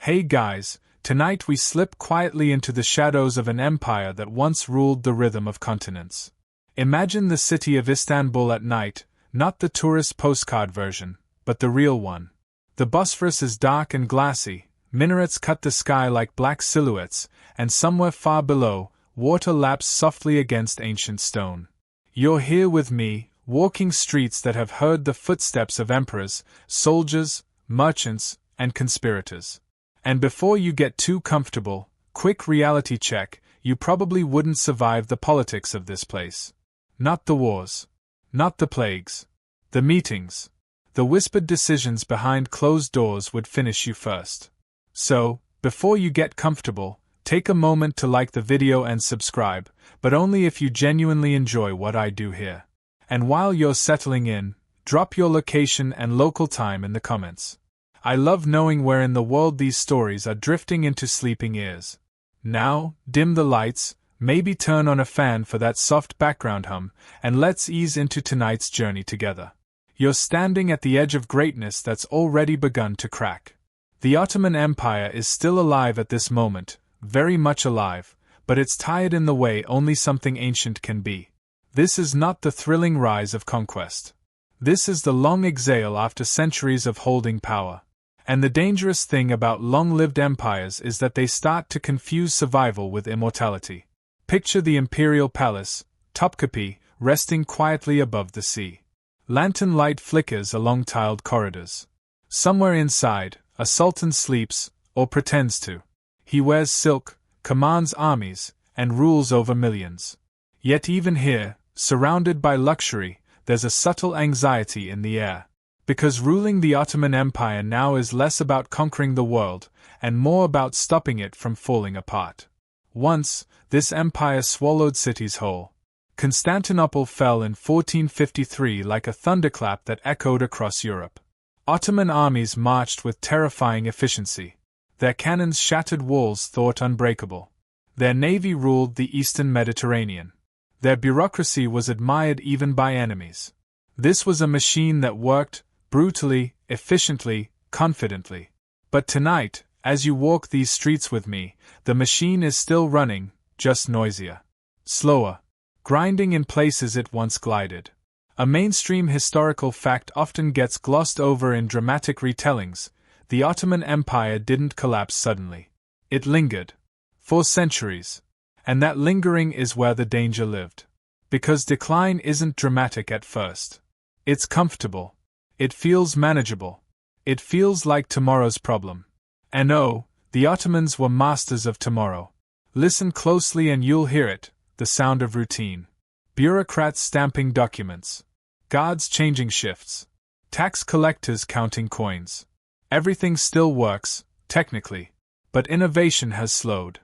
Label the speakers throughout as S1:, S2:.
S1: Hey guys, tonight we slip quietly into the shadows of an empire that once ruled the rhythm of continents. Imagine the city of Istanbul at night, not the tourist postcard version, but the real one. The Bosphorus is dark and glassy, minarets cut the sky like black silhouettes, and somewhere far below, water laps softly against ancient stone. You're here with me, walking streets that have heard the footsteps of emperors, soldiers, merchants, and conspirators. And before you get too comfortable, quick reality check, you probably wouldn't survive the politics of this place. Not the wars. Not the plagues. The meetings. The whispered decisions behind closed doors would finish you first. So, before you get comfortable, take a moment to like the video and subscribe, but only if you genuinely enjoy what I do here. And while you're settling in, drop your location and local time in the comments. I love knowing where in the world these stories are drifting into sleeping ears. Now, dim the lights, maybe turn on a fan for that soft background hum, and let's ease into tonight's journey together. You're standing at the edge of greatness that's already begun to crack. The Ottoman Empire is still alive at this moment, very much alive, but it's tired in the way only something ancient can be. This is not the thrilling rise of conquest. This is the long exhale after centuries of holding power. And the dangerous thing about long-lived empires is that they start to confuse survival with immortality. Picture the imperial palace, Topkapi, resting quietly above the sea. Lantern light flickers along tiled corridors. Somewhere inside, a sultan sleeps, or pretends to. He wears silk, commands armies, and rules over millions. Yet even here, surrounded by luxury, there's a subtle anxiety in the air. Because ruling the Ottoman Empire now is less about conquering the world, and more about stopping it from falling apart. Once, this empire swallowed cities whole. Constantinople fell in 1453 like a thunderclap that echoed across Europe. Ottoman armies marched with terrifying efficiency. Their cannons shattered walls thought unbreakable. Their navy ruled the eastern Mediterranean. Their bureaucracy was admired even by enemies. This was a machine that worked, brutally, efficiently, confidently. But tonight, as you walk these streets with me, the machine is still running, just noisier. Slower. Grinding in places it once glided. A mainstream historical fact often gets glossed over in dramatic retellings: the Ottoman Empire didn't collapse suddenly. It lingered. For centuries. And that lingering is where the danger lived. Because decline isn't dramatic at first. It's comfortable. It feels manageable. It feels like tomorrow's problem. And oh, the Ottomans were masters of tomorrow. Listen closely and you'll hear it, the sound of routine. Bureaucrats stamping documents. Guards changing shifts. Tax collectors counting coins. Everything still works, technically. But innovation has slowed.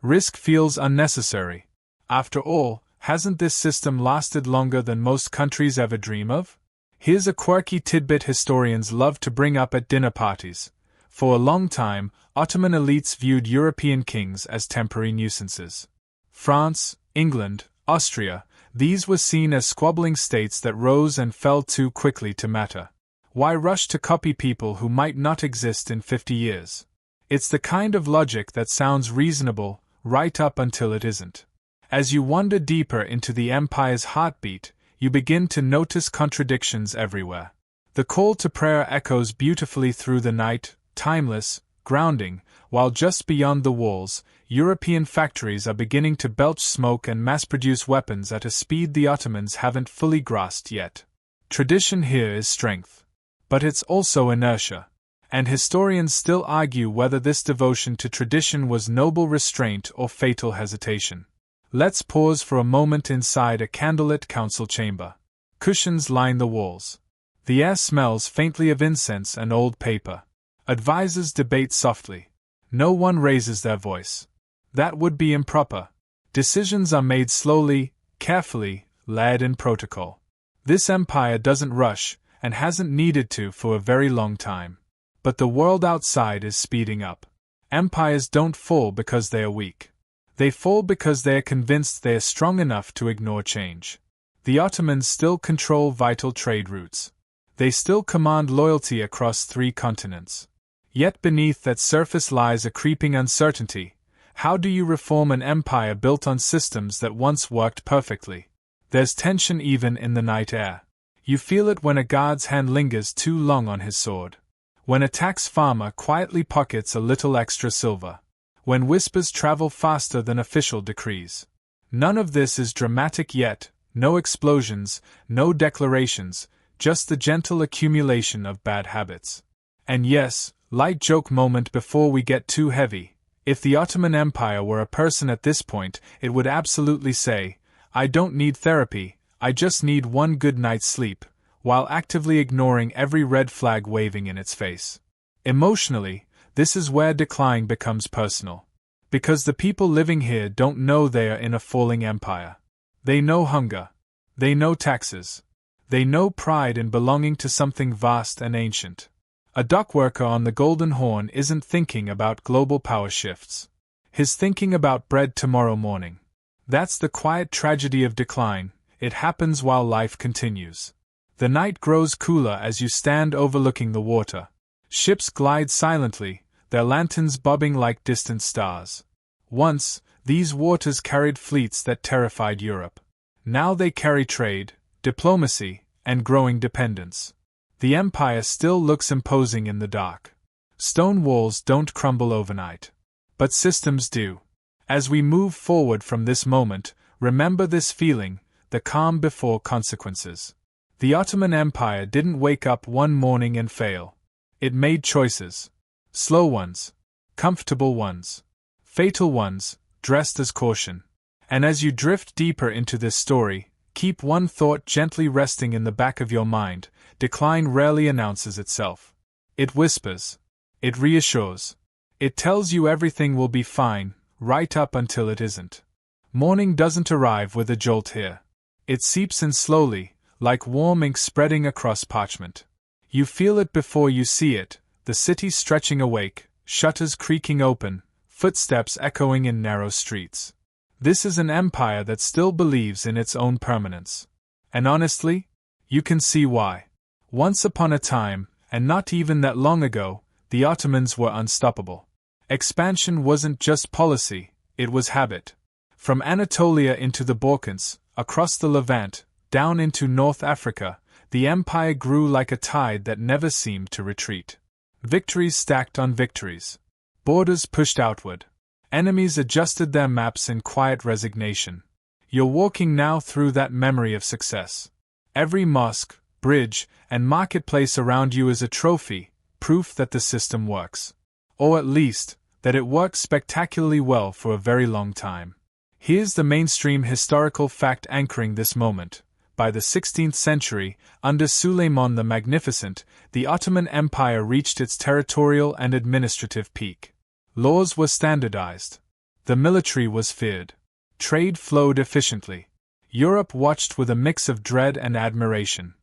S1: Risk feels unnecessary. After all, hasn't this system lasted longer than most countries ever dream of? Here's a quirky tidbit historians love to bring up at dinner parties. For a long time, Ottoman elites viewed European kings as temporary nuisances. France, England, Austria, these were seen as squabbling states that rose and fell too quickly to matter. Why rush to copy people who might not exist in 50 years? It's the kind of logic that sounds reasonable, right up until it isn't. As you wander deeper into the empire's heartbeat, you begin to notice contradictions everywhere. The call to prayer echoes beautifully through the night, timeless, grounding, while just beyond the walls, European factories are beginning to belch smoke and mass-produce weapons at a speed the Ottomans haven't fully grasped yet. Tradition here is strength. But it's also inertia. And historians still argue whether this devotion to tradition was noble restraint or fatal hesitation. Let's pause for a moment inside a candlelit council chamber. Cushions line the walls. The air smells faintly of incense and old paper. Advisors debate softly. No one raises their voice. That would be improper. Decisions are made slowly, carefully, layered in protocol. This empire doesn't rush, and hasn't needed to for a very long time. But the world outside is speeding up. Empires don't fall because they are weak. They fall because they are convinced they are strong enough to ignore change. The Ottomans still control vital trade routes. They still command loyalty across 3 continents. Yet beneath that surface lies a creeping uncertainty. How do you reform an empire built on systems that once worked perfectly? There's tension even in the night air. You feel it when a guard's hand lingers too long on his sword. When a tax farmer quietly pockets a little extra silver. When whispers travel faster than official decrees. None of this is dramatic yet, no explosions, no declarations, just the gentle accumulation of bad habits. And yes, light joke moment before we get too heavy, if the Ottoman Empire were a person at this point, it would absolutely say, "I don't need therapy, I just need one good night's sleep," while actively ignoring every red flag waving in its face. Emotionally, this is where decline becomes personal. Because the people living here don't know they are in a falling empire. They know hunger. They know taxes. They know pride in belonging to something vast and ancient. A dockworker on the Golden Horn isn't thinking about global power shifts. He's thinking about bread tomorrow morning. That's the quiet tragedy of decline. It happens while life continues. The night grows cooler as you stand overlooking the water. Ships glide silently, their lanterns bobbing like distant stars. Once, these waters carried fleets that terrified Europe. Now they carry trade, diplomacy, and growing dependence. The empire still looks imposing in the dark. Stone walls don't crumble overnight. But systems do. As we move forward from this moment, remember this feeling, the calm before consequences. The Ottoman Empire didn't wake up one morning and fail. It made choices. Slow ones. Comfortable ones. Fatal ones, dressed as caution. And as you drift deeper into this story, keep one thought gently resting in the back of your mind: decline rarely announces itself. It whispers. It reassures. It tells you everything will be fine, right up until it isn't. Morning doesn't arrive with a jolt here. It seeps in slowly, like warm ink spreading across parchment. You feel it before you see it, the city stretching awake, shutters creaking open, footsteps echoing in narrow streets. This is an empire that still believes in its own permanence. And honestly, you can see why. Once upon a time, and not even that long ago, the Ottomans were unstoppable. Expansion wasn't just policy, it was habit. From Anatolia into the Balkans, across the Levant, down into North Africa, the empire grew like a tide that never seemed to retreat. Victories stacked on victories. Borders pushed outward. Enemies adjusted their maps in quiet resignation. You're walking now through that memory of success. Every mosque, bridge, and marketplace around you is a trophy, proof that the system works. Or at least, that it worked spectacularly well for a very long time. Here's the mainstream historical fact anchoring this moment. By the 16th century, under Suleiman the Magnificent, the Ottoman Empire reached its territorial and administrative peak. Laws were standardized. The military was feared. Trade flowed efficiently. Europe watched with a mix of dread and admiration.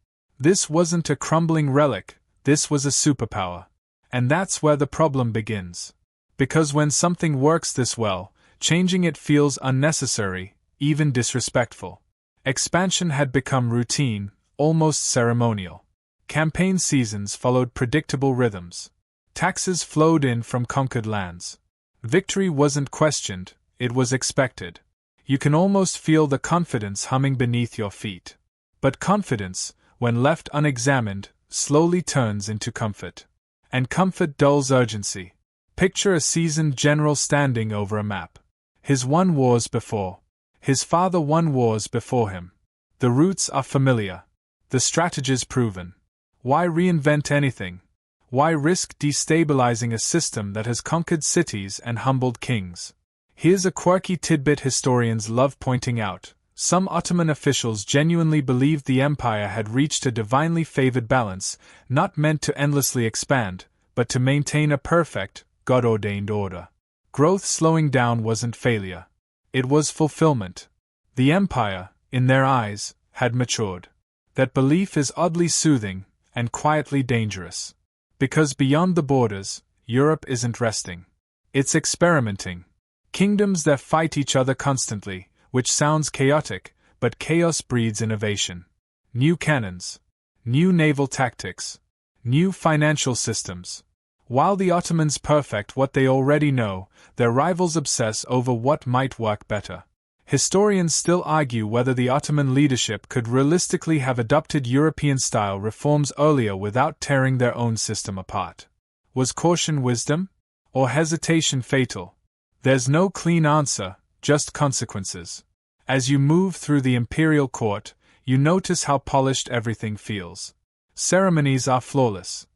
S1: This wasn't a crumbling relic, this was a superpower. And that's where the problem begins. Because when something works this well, changing it feels unnecessary, even disrespectful. Expansion had become routine, almost ceremonial. Campaign seasons followed predictable rhythms. Taxes flowed in from conquered lands. Victory wasn't questioned, it was expected. You can almost feel the confidence humming beneath your feet. But confidence, when left unexamined, slowly turns into comfort. And comfort dulls urgency. Picture a seasoned general standing over a map. His won wars before. His father won wars before him. The routes are familiar. The strategies proven. Why reinvent anything? Why risk destabilizing a system that has conquered cities and humbled kings? Here's a quirky tidbit historians love pointing out. Some Ottoman officials genuinely believed the empire had reached a divinely favored balance, not meant to endlessly expand, but to maintain a perfect, God-ordained order. Growth slowing down wasn't failure. It was fulfillment. The empire, in their eyes, had matured. That belief is oddly soothing, and quietly dangerous. Because beyond the borders, Europe isn't resting. It's experimenting. Kingdoms that fight each other constantly, which sounds chaotic, but chaos breeds innovation. New cannons. New naval tactics. New financial systems. While the Ottomans perfect what they already know, their rivals obsess over what might work better. Historians still argue whether the Ottoman leadership could realistically have adopted European-style reforms earlier without tearing their own system apart. Was caution wisdom? Or hesitation fatal? There's no clean answer, just consequences. As you move through the imperial court, you notice how polished everything feels. Ceremonies are flawless.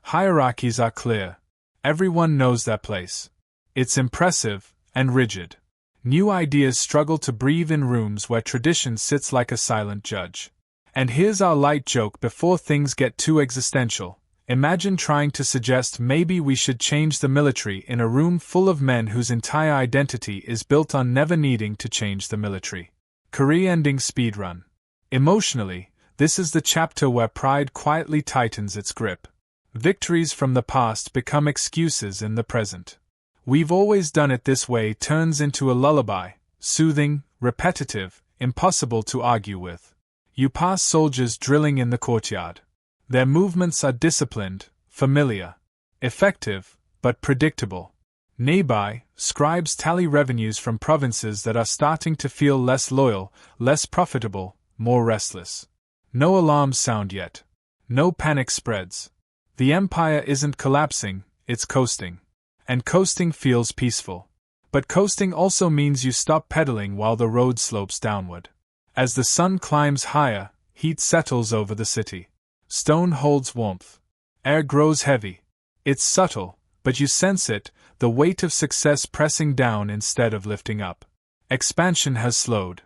S1: Hierarchies are clear. Everyone knows their place. It's impressive and rigid. New ideas struggle to breathe in rooms where tradition sits like a silent judge. And here's our light joke before things get too existential. Imagine trying to suggest maybe we should change the military in a room full of men whose entire identity is built on never needing to change the military. Career-ending speedrun. Emotionally, this is the chapter where pride quietly tightens its grip. Victories from the past become excuses in the present. "We've always done it this way" turns into a lullaby, soothing, repetitive, impossible to argue with. You pass soldiers drilling in the courtyard. Their movements are disciplined, familiar, effective, but predictable. Nearby, scribes tally revenues from provinces that are starting to feel less loyal, less profitable, more restless. No alarms sound yet. No panic spreads. The empire isn't collapsing, it's coasting. And coasting feels peaceful. But coasting also means you stop pedaling while the road slopes downward. As the sun climbs higher, heat settles over the city. Stone holds warmth. Air grows heavy. It's subtle, but you sense it, the weight of success pressing down instead of lifting up. Expansion has slowed.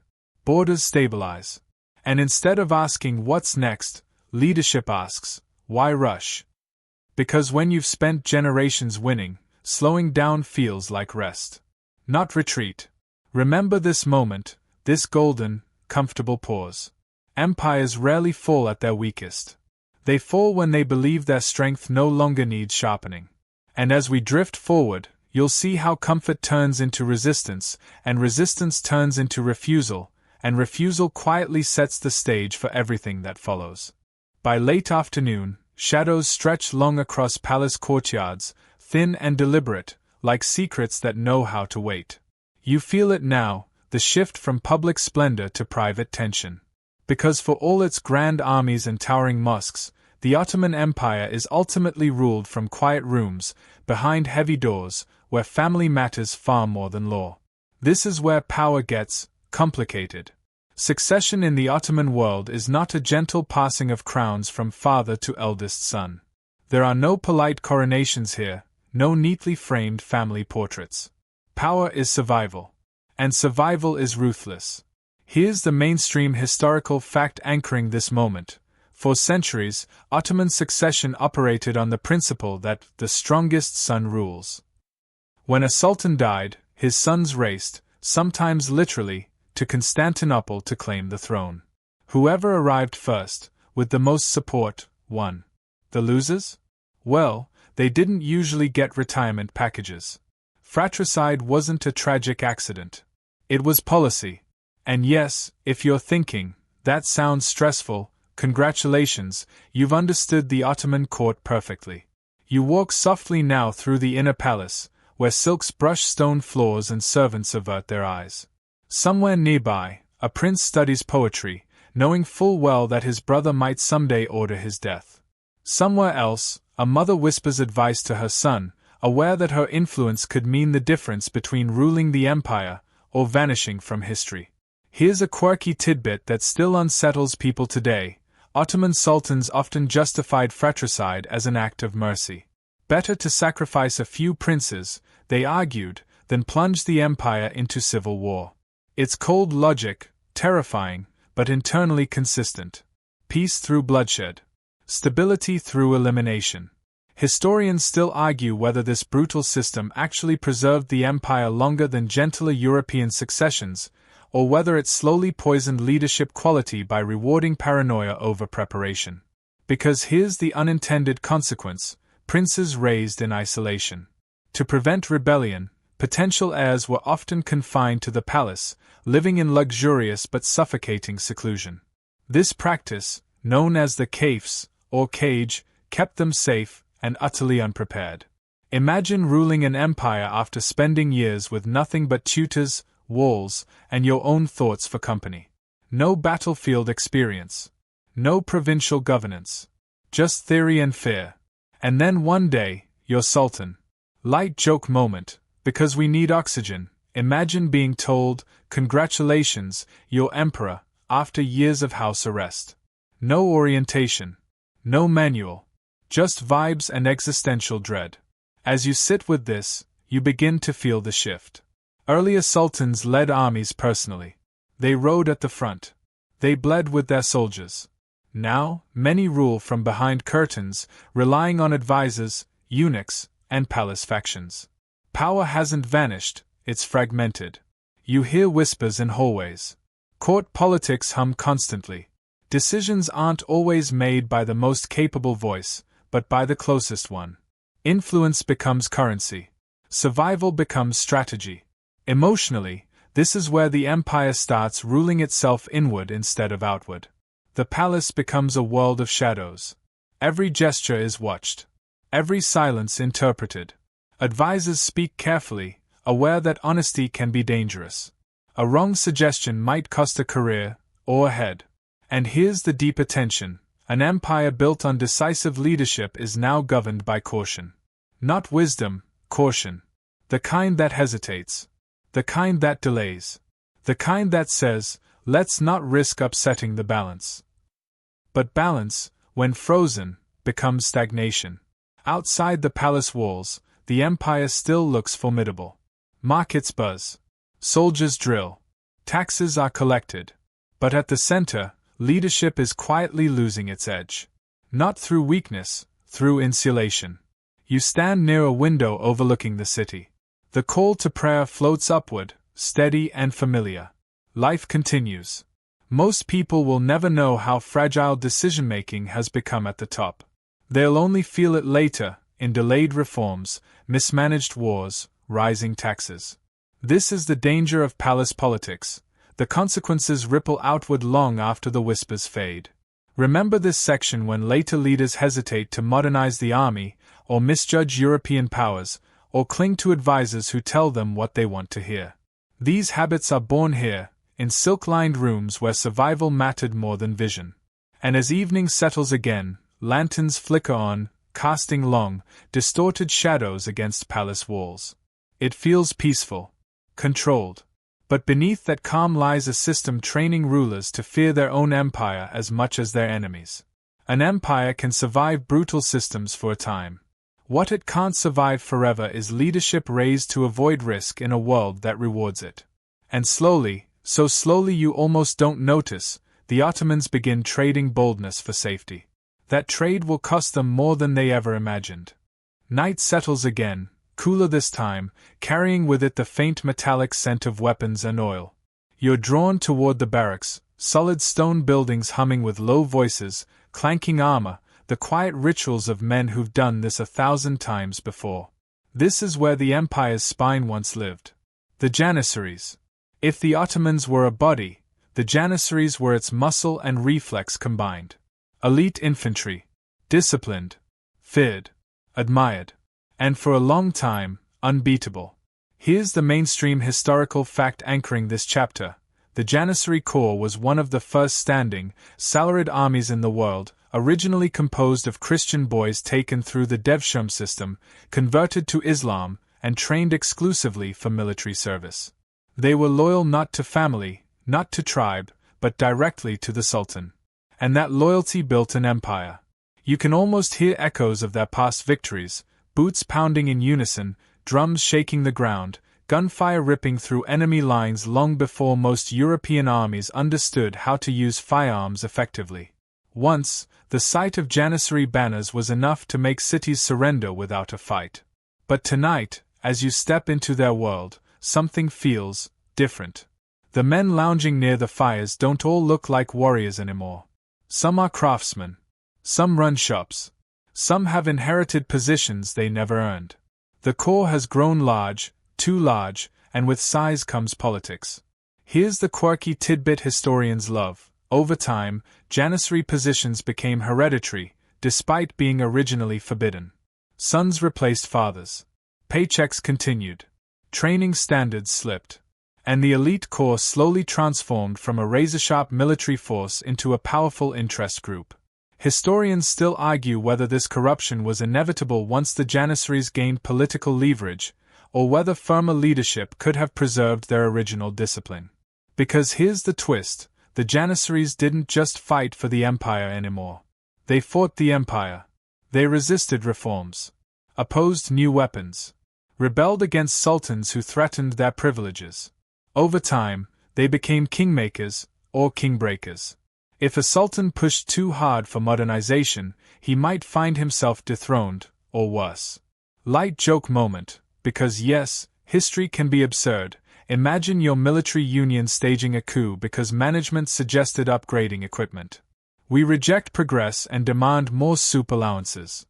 S1: Borders stabilize. And instead of asking what's next, leadership asks, why rush? Because when you've spent generations winning, slowing down feels like rest. Not retreat. Remember this moment, this golden, comfortable pause. Empires rarely fall at their weakest. They fall when they believe their strength no longer needs sharpening. And as we drift forward, you'll see how comfort turns into resistance, and resistance turns into refusal, and refusal quietly sets the stage for everything that follows. By late afternoon, shadows stretch long across palace courtyards, thin and deliberate, like secrets that know how to wait. You feel it now, the shift from public splendor to private tension. Because for all its grand armies and towering mosques, the Ottoman Empire is ultimately ruled from quiet rooms, behind heavy doors, where family matters far more than law. This is where power gets complicated. Succession in the Ottoman world is not a gentle passing of crowns from father to eldest son. There are no polite coronations here, no neatly framed family portraits. Power is survival. And survival is ruthless. Here's the mainstream historical fact anchoring this moment. For centuries, Ottoman succession operated on the principle that the strongest son rules. When a sultan died, his sons raced, sometimes literally, to Constantinople to claim the throne. Whoever arrived first, with the most support, won. The losers? Well, they didn't usually get retirement packages. Fratricide wasn't a tragic accident. It was policy. And yes, if you're thinking, that sounds stressful, congratulations, you've understood the Ottoman court perfectly. You walk softly now through the inner palace, where silks brush stone floors and servants avert their eyes. Somewhere nearby, a prince studies poetry, knowing full well that his brother might someday order his death. Somewhere else, a mother whispers advice to her son, aware that her influence could mean the difference between ruling the empire or vanishing from history. Here's a quirky tidbit that still unsettles people today. Ottoman sultans often justified fratricide as an act of mercy. Better to sacrifice a few princes, they argued, than plunge the empire into civil war. It's cold logic, terrifying, but internally consistent. Peace through bloodshed. Stability through elimination. Historians still argue whether this brutal system actually preserved the empire longer than gentler European successions, or whether it slowly poisoned leadership quality by rewarding paranoia over preparation. Because here's the unintended consequence: princes raised in isolation. To prevent rebellion, potential heirs were often confined to the palace, living in luxurious but suffocating seclusion. This practice, known as the kafes, or cage, kept them safe and utterly unprepared. Imagine ruling an empire after spending years with nothing but tutors, walls, and your own thoughts for company. No battlefield experience. No provincial governance. Just theory and fear. And then one day, you're sultan. Light joke moment, because we need oxygen. Imagine being told, "Congratulations, you're emperor," after years of house arrest. No orientation. No manual. Just vibes and existential dread. As you sit with this, you begin to feel the shift. Earlier sultans led armies personally. They rode at the front. They bled with their soldiers. Now, many rule from behind curtains, relying on advisors, eunuchs, and palace factions. Power hasn't vanished, it's fragmented. You hear whispers in hallways. Court politics hum constantly. Decisions aren't always made by the most capable voice, but by the closest one. Influence becomes currency. Survival becomes strategy. Emotionally, this is where the empire starts ruling itself inward instead of outward. The palace becomes a world of shadows. Every gesture is watched. Every silence interpreted. Advisors speak carefully, aware that honesty can be dangerous. A wrong suggestion might cost a career, or a head. And here's the deeper tension. An empire built on decisive leadership is now governed by caution. Not wisdom, caution. The kind that hesitates. The kind that delays. The kind that says, let's not risk upsetting the balance. But balance, when frozen, becomes stagnation. Outside the palace walls, the empire still looks formidable. Markets buzz. Soldiers drill. Taxes are collected. But at the center, leadership is quietly losing its edge. Not through weakness, through insulation. You stand near a window overlooking the city. The call to prayer floats upward, steady and familiar. Life continues. Most people will never know how fragile decision-making has become at the top. They'll only feel it later, in delayed reforms, mismanaged wars, rising taxes. This is the danger of palace politics. The consequences ripple outward long after the whispers fade. Remember this section when later leaders hesitate to modernize the army, or misjudge European powers, or cling to advisors who tell them what they want to hear. These habits are born here, in silk-lined rooms where survival mattered more than vision. And as evening settles again, lanterns flicker on, casting long, distorted shadows against palace walls. It feels peaceful, controlled. But beneath that calm lies a system training rulers to fear their own empire as much as their enemies. An empire can survive brutal systems for a time. What it can't survive forever is leadership raised to avoid risk in a world that rewards it. And slowly, so slowly you almost don't notice, the Ottomans begin trading boldness for safety. That trade will cost them more than they ever imagined. Night settles again, cooler this time, carrying with it the faint metallic scent of weapons and oil. You're drawn toward the barracks, solid stone buildings humming with low voices, clanking armor, the quiet rituals of men who've done this 1,000 times before. This is where the empire's spine once lived. The Janissaries. If the Ottomans were a body, the Janissaries were its muscle and reflex combined. Elite infantry. Disciplined. Feared. Admired. And for a long time, unbeatable. Here's the mainstream historical fact anchoring this chapter. The Janissary Corps was one of the first standing, salaried armies in the world, originally composed of Christian boys taken through the Devsham system, converted to Islam, and trained exclusively for military service. They were loyal not to family, not to tribe, but directly to the Sultan. And that loyalty built an empire. You can almost hear echoes of their past victories, boots pounding in unison, drums shaking the ground, gunfire ripping through enemy lines long before most European armies understood how to use firearms effectively. Once, the sight of Janissary banners was enough to make cities surrender without a fight. But tonight, as you step into their world, something feels different. The men lounging near the fires don't all look like warriors anymore. Some are craftsmen. Some run shops. Some have inherited positions they never earned. The Corps has grown large, too large, and with size comes politics. Here's the quirky tidbit historians love. Over time, Janissary positions became hereditary, despite being originally forbidden. Sons replaced fathers. Paychecks continued. Training standards slipped. And the elite corps slowly transformed from a razor-sharp military force into a powerful interest group. Historians still argue whether this corruption was inevitable once the Janissaries gained political leverage, or whether firmer leadership could have preserved their original discipline. Because here's the twist, the Janissaries didn't just fight for the empire anymore. They fought the empire. They resisted reforms, opposed new weapons, rebelled against sultans who threatened their privileges. Over time, they became kingmakers, or kingbreakers. If a sultan pushed too hard for modernization, he might find himself dethroned, or worse. Light joke moment, because yes, history can be absurd. Imagine your military union staging a coup because management suggested upgrading equipment. We reject progress and demand more soup allowances.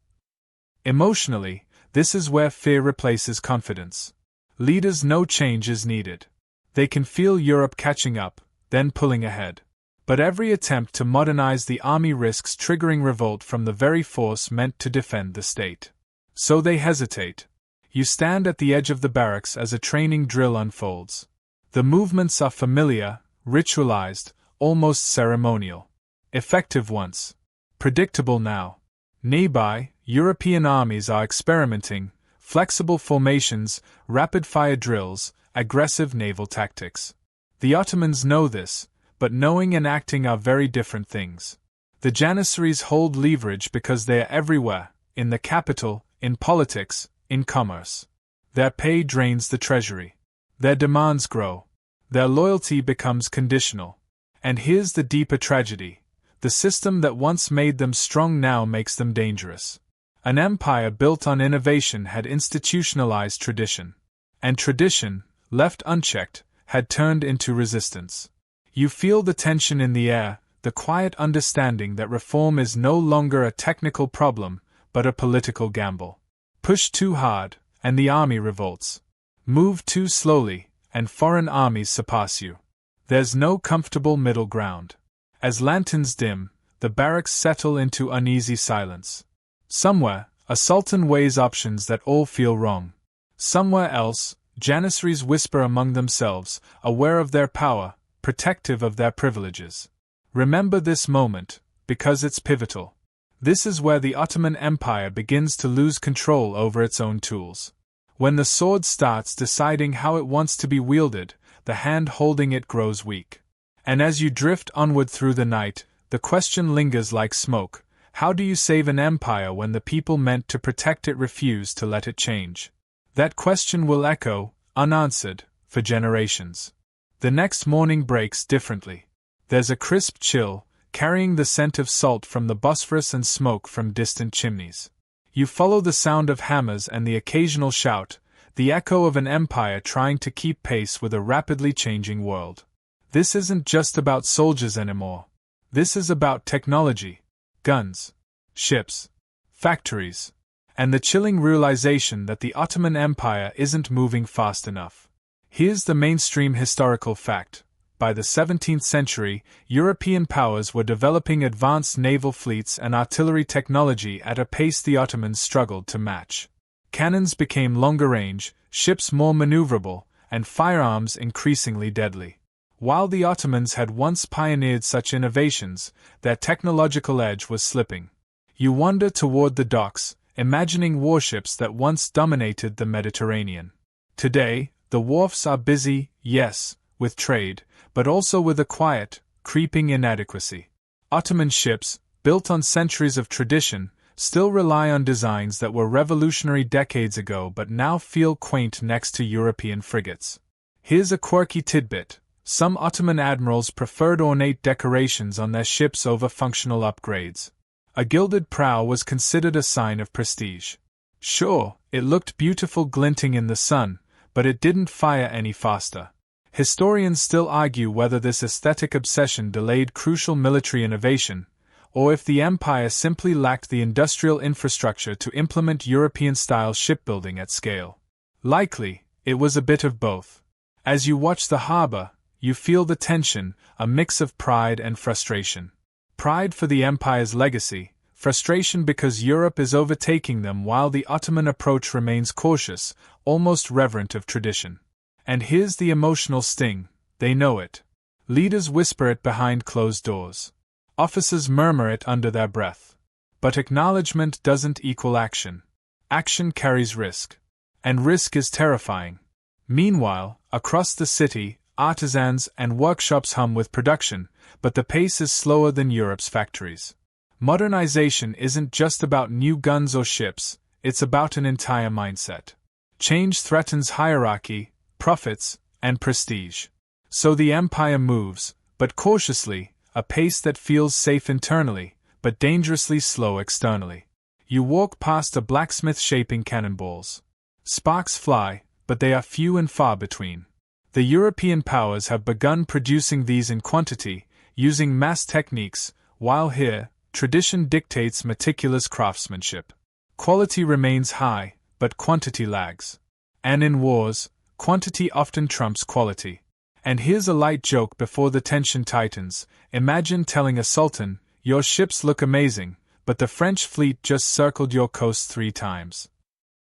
S1: Emotionally, this is where fear replaces confidence. Leaders know change is needed. They can feel Europe catching up, then pulling ahead. But every attempt to modernize the army risks triggering revolt from the very force meant to defend the state. So they hesitate. You stand at the edge of the barracks as a training drill unfolds. The movements are familiar, ritualized, almost ceremonial. Effective once. Predictable now. Nearby, European armies are experimenting, flexible formations, rapid-fire drills, aggressive naval tactics. The Ottomans know this, but knowing and acting are very different things. The Janissaries hold leverage because they are everywhere, in the capital, in politics, in commerce. Their pay drains the treasury. Their demands grow. Their loyalty becomes conditional. And here's the deeper tragedy. The system that once made them strong now makes them dangerous. An empire built on innovation had institutionalized tradition. And tradition, left unchecked, had turned into resistance. You feel the tension in the air, the quiet understanding that reform is no longer a technical problem, but a political gamble. Push too hard, and the army revolts. Move too slowly, and foreign armies surpass you. There's no comfortable middle ground. As lanterns dim, the barracks settle into uneasy silence. Somewhere, a sultan weighs options that all feel wrong. Somewhere else, Janissaries whisper among themselves, aware of their power, protective of their privileges. Remember this moment, because it's pivotal. This is where the Ottoman Empire begins to lose control over its own tools. When the sword starts deciding how it wants to be wielded, the hand holding it grows weak. And as you drift onward through the night, the question lingers like smoke: how do you save an empire when the people meant to protect it refuse to let it change? That question will echo, unanswered, for generations. The next morning breaks differently. There's a crisp chill, carrying the scent of salt from the Bosphorus and smoke from distant chimneys. You follow the sound of hammers and the occasional shout, the echo of an empire trying to keep pace with a rapidly changing world. This isn't just about soldiers anymore. This is about technology, guns, ships, factories, and the chilling realization that the Ottoman Empire isn't moving fast enough. Here's the mainstream historical fact. By the 17th century, European powers were developing advanced naval fleets and artillery technology at a pace the Ottomans struggled to match. Cannons became longer range, ships more maneuverable, and firearms increasingly deadly. While the Ottomans had once pioneered such innovations, their technological edge was slipping. You wander toward the docks, imagining warships that once dominated the Mediterranean. Today, the wharfs are busy, yes, with trade, but also with a quiet, creeping inadequacy. Ottoman ships, built on centuries of tradition, still rely on designs that were revolutionary decades ago but now feel quaint next to European frigates. Here's a quirky tidbit. Some Ottoman admirals preferred ornate decorations on their ships over functional upgrades. A gilded prow was considered a sign of prestige. Sure, it looked beautiful glinting in the sun, but it didn't fire any faster. Historians still argue whether this aesthetic obsession delayed crucial military innovation, or if the empire simply lacked the industrial infrastructure to implement European-style shipbuilding at scale. Likely, it was a bit of both. As you watch the harbor, you feel the tension, a mix of pride and frustration. Pride for the empire's legacy, frustration because Europe is overtaking them while the Ottoman approach remains cautious, almost reverent of tradition. And here's the emotional sting: they know it. Leaders whisper it behind closed doors. Officers murmur it under their breath. But acknowledgement doesn't equal action. Action carries risk. And risk is terrifying. Meanwhile, across the city, artisans and workshops hum with production, but the pace is slower than Europe's factories. Modernization isn't just about new guns or ships, it's about an entire mindset. Change threatens hierarchy, profits, and prestige. So the empire moves, but cautiously, a pace that feels safe internally, but dangerously slow externally. You walk past a blacksmith shaping cannonballs. Sparks fly, but they are few and far between. The European powers have begun producing these in quantity, using mass techniques, while here, tradition dictates meticulous craftsmanship. Quality remains high, but quantity lags. And in wars, quantity often trumps quality. And here's a light joke before the tension tightens. Imagine telling a sultan, "Your ships look amazing, but the French fleet just circled your coast 3 times.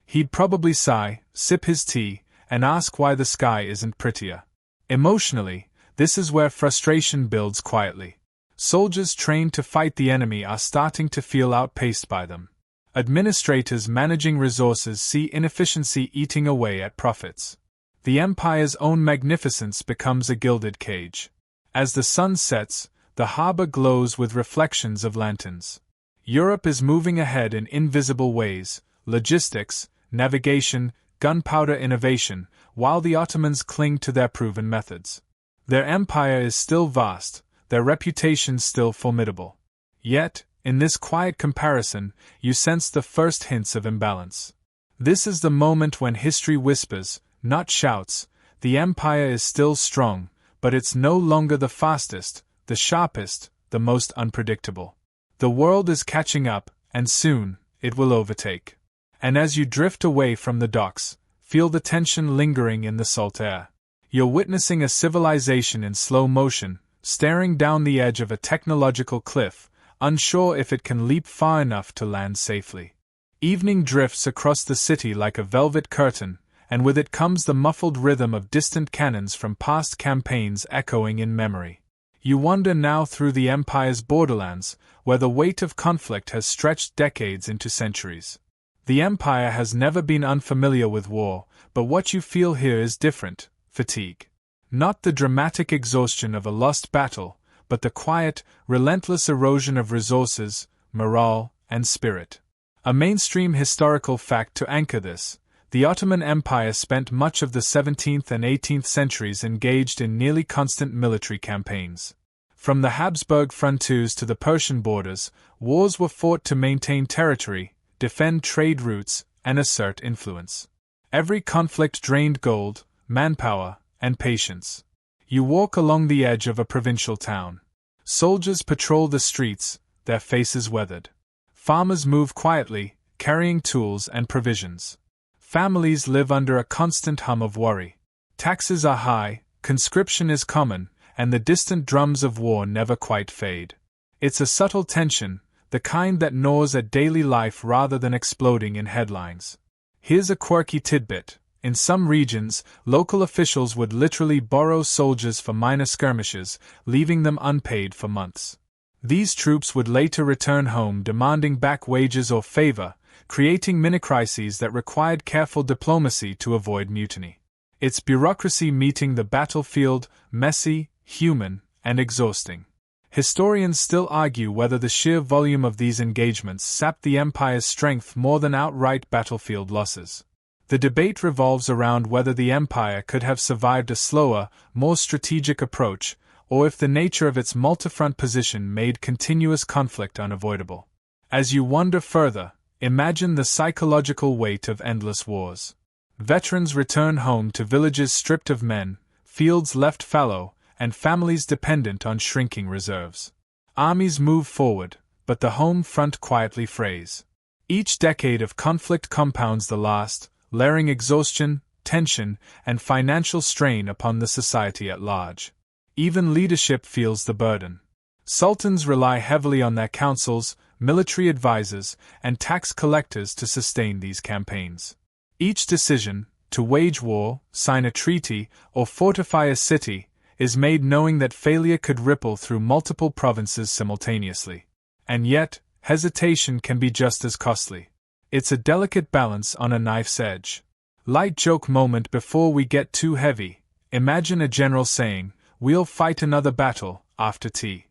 S1: He'd probably sigh, sip his tea, and ask why the sky isn't prettier. Emotionally, this is where frustration builds quietly. Soldiers trained to fight the enemy are starting to feel outpaced by them. Administrators managing resources see inefficiency eating away at profits. The empire's own magnificence becomes a gilded cage. As the sun sets, the harbor glows with reflections of lanterns. Europe is moving ahead in invisible ways: logistics, navigation, gunpowder innovation, while the Ottomans cling to their proven methods. Their empire is still vast, their reputation still formidable. Yet, in this quiet comparison, you sense the first hints of imbalance. This is the moment when history whispers, not shouts: the empire is still strong, but it's no longer the fastest, the sharpest, the most unpredictable. The world is catching up, and soon, it will overtake. And as you drift away from the docks, feel the tension lingering in the salt air. You're witnessing a civilization in slow motion, staring down the edge of a technological cliff, unsure if it can leap far enough to land safely. Evening drifts across the city like a velvet curtain, and with it comes the muffled rhythm of distant cannons from past campaigns echoing in memory. You wander now through the empire's borderlands, where the weight of conflict has stretched decades into centuries. The empire has never been unfamiliar with war, but what you feel here is different: fatigue. Not the dramatic exhaustion of a lost battle, but the quiet, relentless erosion of resources, morale, and spirit. A mainstream historical fact to anchor this: the Ottoman Empire spent much of the 17th and 18th centuries engaged in nearly constant military campaigns. From the Habsburg frontiers to the Persian borders, wars were fought to maintain territory, defend trade routes, and assert influence. Every conflict drained gold, manpower, and patience. You walk along the edge of a provincial town. Soldiers patrol the streets, their faces weathered. Farmers move quietly, carrying tools and provisions. Families live under a constant hum of worry. Taxes are high, conscription is common, and the distant drums of war never quite fade. It's a subtle tension, the kind that gnaws at daily life rather than exploding in headlines. Here's a quirky tidbit: in some regions, local officials would literally borrow soldiers for minor skirmishes, leaving them unpaid for months. These troops would later return home demanding back wages or favor, creating mini-crises that required careful diplomacy to avoid mutiny. It's bureaucracy meeting the battlefield, messy, human, and exhausting. Historians still argue whether the sheer volume of these engagements sapped the empire's strength more than outright battlefield losses. The debate revolves around whether the empire could have survived a slower, more strategic approach, or if the nature of its multi-front position made continuous conflict unavoidable. As you wander further, imagine the psychological weight of endless wars. Veterans return home to villages stripped of men, fields left fallow, and families dependent on shrinking reserves. Armies move forward, but the home front quietly frays. Each decade of conflict compounds the last, layering exhaustion, tension, and financial strain upon the society at large. Even leadership feels the burden. Sultans rely heavily on their councils, military advisors, and tax collectors to sustain these campaigns. Each decision, to wage war, sign a treaty, or fortify a city, is made knowing that failure could ripple through multiple provinces simultaneously. And yet, hesitation can be just as costly. It's a delicate balance on a knife's edge. Light joke moment before we get too heavy. Imagine a general saying, "We'll fight another battle after tea."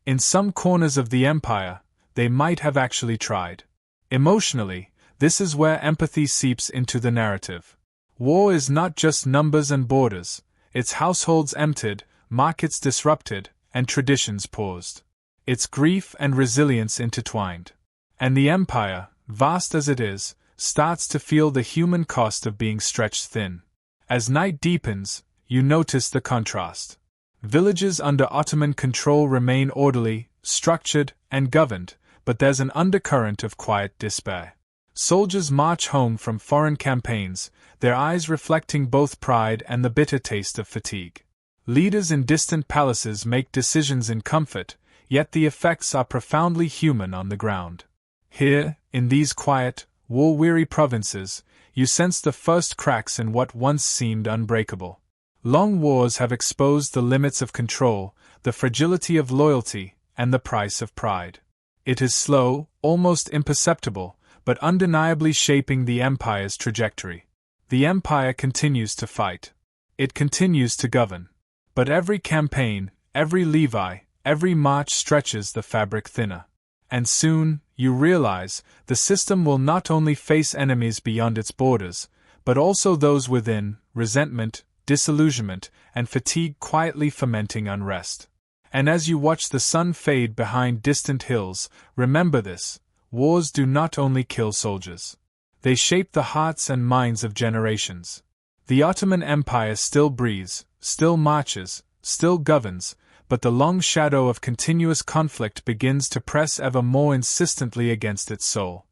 S1: In some corners of the empire, they might have actually tried. Emotionally, this is where empathy seeps into the narrative. War is not just numbers and borders, it's households emptied, markets disrupted, and traditions paused. It's grief and resilience intertwined. And the empire, vast as it is, starts to feel the human cost of being stretched thin. As night deepens, you notice the contrast. Villages under Ottoman control remain orderly, structured, and governed, but there's an undercurrent of quiet despair. Soldiers march home from foreign campaigns, their eyes reflecting both pride and the bitter taste of fatigue. Leaders in distant palaces make decisions in comfort, yet the effects are profoundly human on the ground. Here, in these quiet, war-weary provinces, you sense the first cracks in what once seemed unbreakable. Long wars have exposed the limits of control, the fragility of loyalty, and the price of pride. It is slow, almost imperceptible, but undeniably shaping the empire's trajectory. The empire continues to fight. It continues to govern. But every campaign, every levy, every march stretches the fabric thinner. And soon, you realize, the system will not only face enemies beyond its borders, but also those within, resentment, disillusionment, and fatigue quietly fermenting unrest. And as you watch the sun fade behind distant hills, remember this: wars do not only kill soldiers. They shape the hearts and minds of generations. The Ottoman Empire still breathes, still marches, still governs, but the long shadow of continuous conflict begins to press ever more insistently against its soul.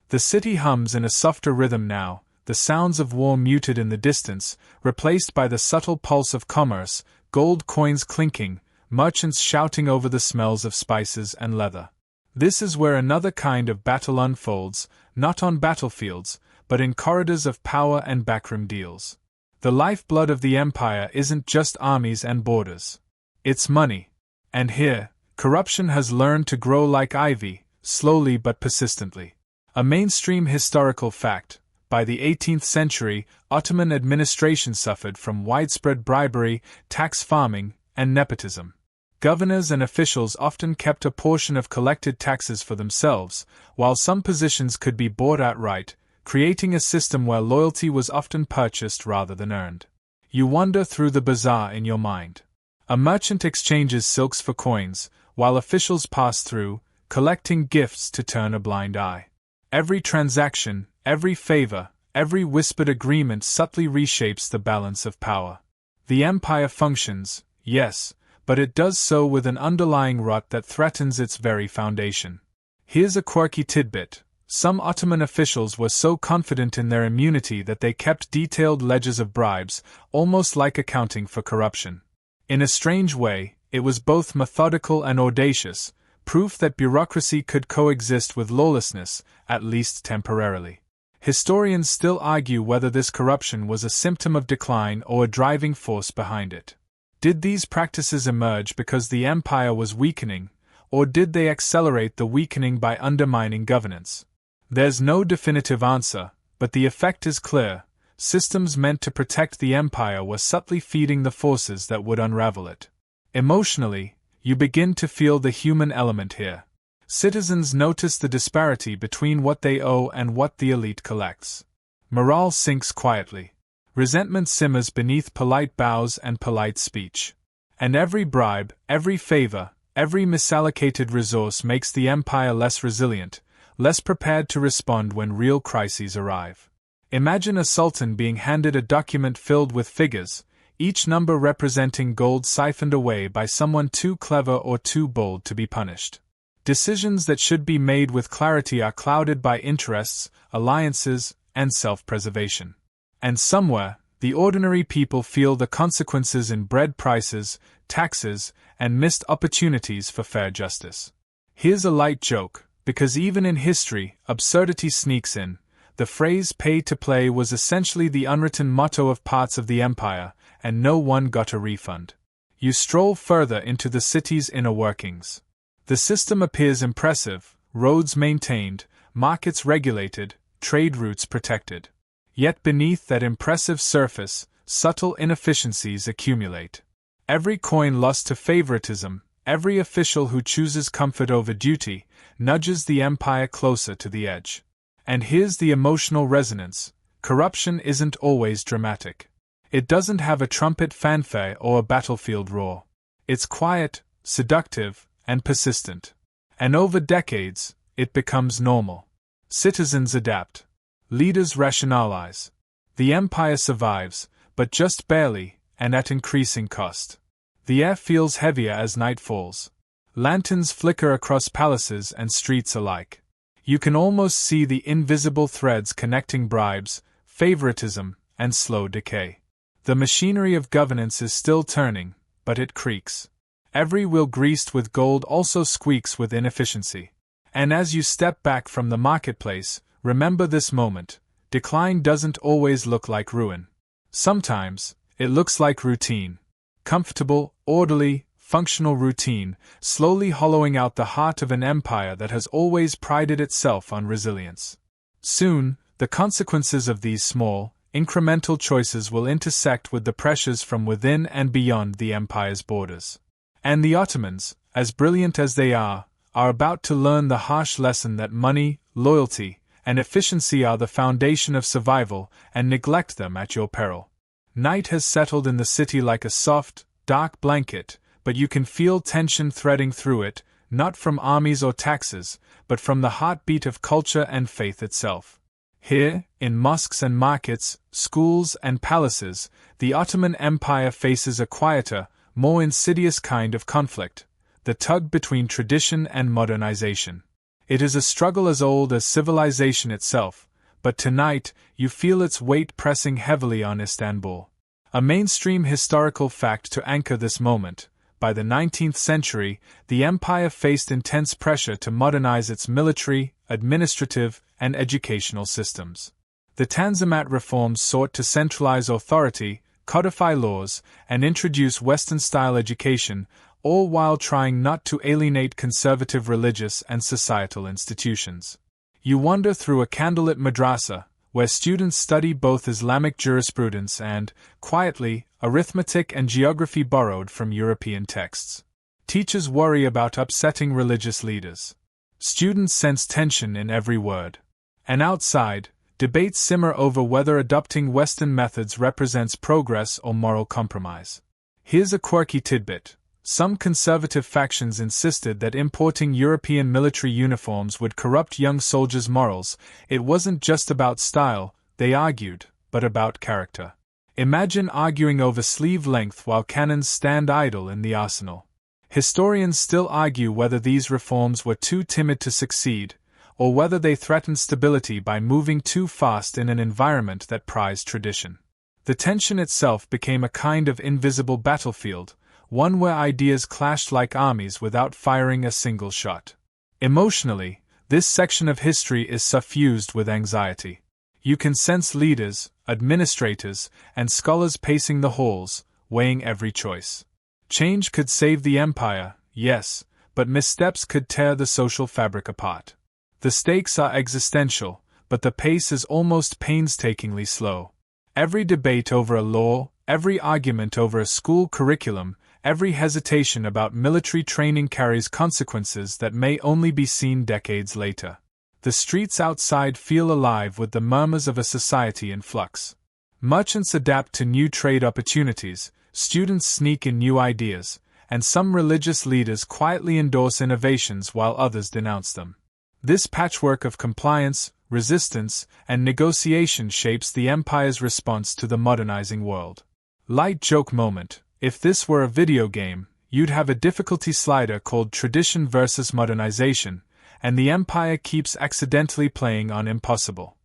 S1: The city hums in a softer rhythm now, the sounds of war muted in the distance, replaced by the subtle pulse of commerce, gold coins clinking, merchants shouting over the smells of spices and leather. This is where another kind of battle unfolds, not on battlefields, but in corridors of power and backroom deals. The lifeblood of the empire isn't just armies and borders. It's money. And here, corruption has learned to grow like ivy, slowly but persistently. A mainstream historical fact: by the 18th century, Ottoman administration suffered from widespread bribery, tax farming, and nepotism. Governors and officials often kept a portion of collected taxes for themselves, while some positions could be bought outright, creating a system where loyalty was often purchased rather than earned. You wander through the bazaar in your mind. A merchant exchanges silks for coins, while officials pass through, collecting gifts to turn a blind eye. Every transaction, every favor, every whispered agreement subtly reshapes the balance of power. The empire functions, yes, but it does so with an underlying rot that threatens its very foundation. Here's a quirky tidbit. Some Ottoman officials were so confident in their immunity that they kept detailed ledgers of bribes, almost like accounting for corruption. In a strange way, it was both methodical and audacious, proof that bureaucracy could coexist with lawlessness, at least temporarily. Historians still argue whether this corruption was a symptom of decline or a driving force behind it. Did these practices emerge because the empire was weakening, or did they accelerate the weakening by undermining governance? There's no definitive answer, but the effect is clear. Systems meant to protect the empire were subtly feeding the forces that would unravel it. Emotionally, you begin to feel the human element here. Citizens notice the disparity between what they owe and what the elite collects. Morale sinks quietly. Resentment simmers beneath polite bows and polite speech. And every bribe, every favor, every misallocated resource makes the empire less resilient, less prepared to respond when real crises arrive. Imagine a sultan being handed a document filled with figures, each number representing gold siphoned away by someone too clever or too bold to be punished. Decisions that should be made with clarity are clouded by interests, alliances, and self-preservation. And somewhere, The ordinary people feel the consequences in bread prices, taxes, and missed opportunities for fair justice. Here's a light joke, because even in history, absurdity sneaks in. The phrase pay to play was essentially the unwritten motto of parts of the empire, and no one got a refund. You stroll further into the city's inner workings. The system appears impressive, roads maintained, markets regulated, trade routes protected. Yet beneath that impressive surface, subtle inefficiencies accumulate. Every coin lost to favoritism, every official who chooses comfort over duty, nudges the empire closer to the edge. And here's the emotional resonance: corruption isn't always dramatic. It doesn't have a trumpet fanfare or a battlefield roar. It's quiet, seductive, and persistent. And over decades, it becomes normal. Citizens adapt. Leaders rationalize. The empire survives, but just barely, and at increasing cost. The air feels heavier as night falls. Lanterns flicker across palaces and streets alike. You can almost see the invisible threads connecting bribes, favoritism, and slow decay. The machinery of governance is still turning, but it creaks. Every wheel greased with gold also squeaks with inefficiency. And as you step back from the marketplace, remember this moment: decline doesn't always look like ruin. Sometimes, it looks like routine. Comfortable, orderly, functional routine, slowly hollowing out the heart of an empire that has always prided itself on resilience. Soon, the consequences of these small, incremental choices will intersect with the pressures from within and beyond the empire's borders. And the Ottomans, as brilliant as they are about to learn the harsh lesson that money, loyalty, and efficiency are the foundation of survival, and neglect them at your peril. Night has settled in the city like a soft, dark blanket, but you can feel tension threading through it, not from armies or taxes, but from the heartbeat of culture and faith itself. Here, in mosques and markets, schools and palaces, the Ottoman Empire faces a quieter, more insidious kind of conflict: the tug between tradition and modernization. It is a struggle as old as civilization itself, but tonight you feel its weight pressing heavily on Istanbul. A mainstream historical fact to anchor this moment: by the 19th century, the empire faced intense pressure to modernize its military, administrative, and educational systems. The Tanzimat reforms sought to centralize authority, codify laws, and introduce Western-style education, all while trying not to alienate conservative religious and societal institutions. You wander through a candlelit madrasa, where students study both Islamic jurisprudence and, quietly, arithmetic and geography borrowed from European texts. Teachers worry about upsetting religious leaders. Students sense tension in every word. And outside, debates simmer over whether adopting Western methods represents progress or moral compromise. Here's a quirky tidbit. Some conservative factions insisted that importing European military uniforms would corrupt young soldiers' morals. It wasn't just about style, they argued, but about character. Imagine arguing over sleeve length while cannons stand idle in the arsenal. Historians still argue whether these reforms were too timid to succeed, or whether they threatened stability by moving too fast in an environment that prized tradition. The tension itself became a kind of invisible battlefield, one where ideas clashed like armies without firing a single shot. Emotionally, this section of history is suffused with anxiety. You can sense leaders, administrators, and scholars pacing the halls, weighing every choice. Change could save the empire, yes, but missteps could tear the social fabric apart. The stakes are existential, but the pace is almost painstakingly slow. Every debate over a law, every argument over a school curriculum, every hesitation about military training carries consequences that may only be seen decades later. The streets outside feel alive with the murmurs of a society in flux. Merchants adapt to new trade opportunities, students sneak in new ideas, and some religious leaders quietly endorse innovations while others denounce them. This patchwork of compliance, resistance, and negotiation shapes the empire's response to the modernizing world. Light joke moment: if this were a video game, you'd have a difficulty slider called Tradition versus Modernization, and the empire keeps accidentally playing on impossible.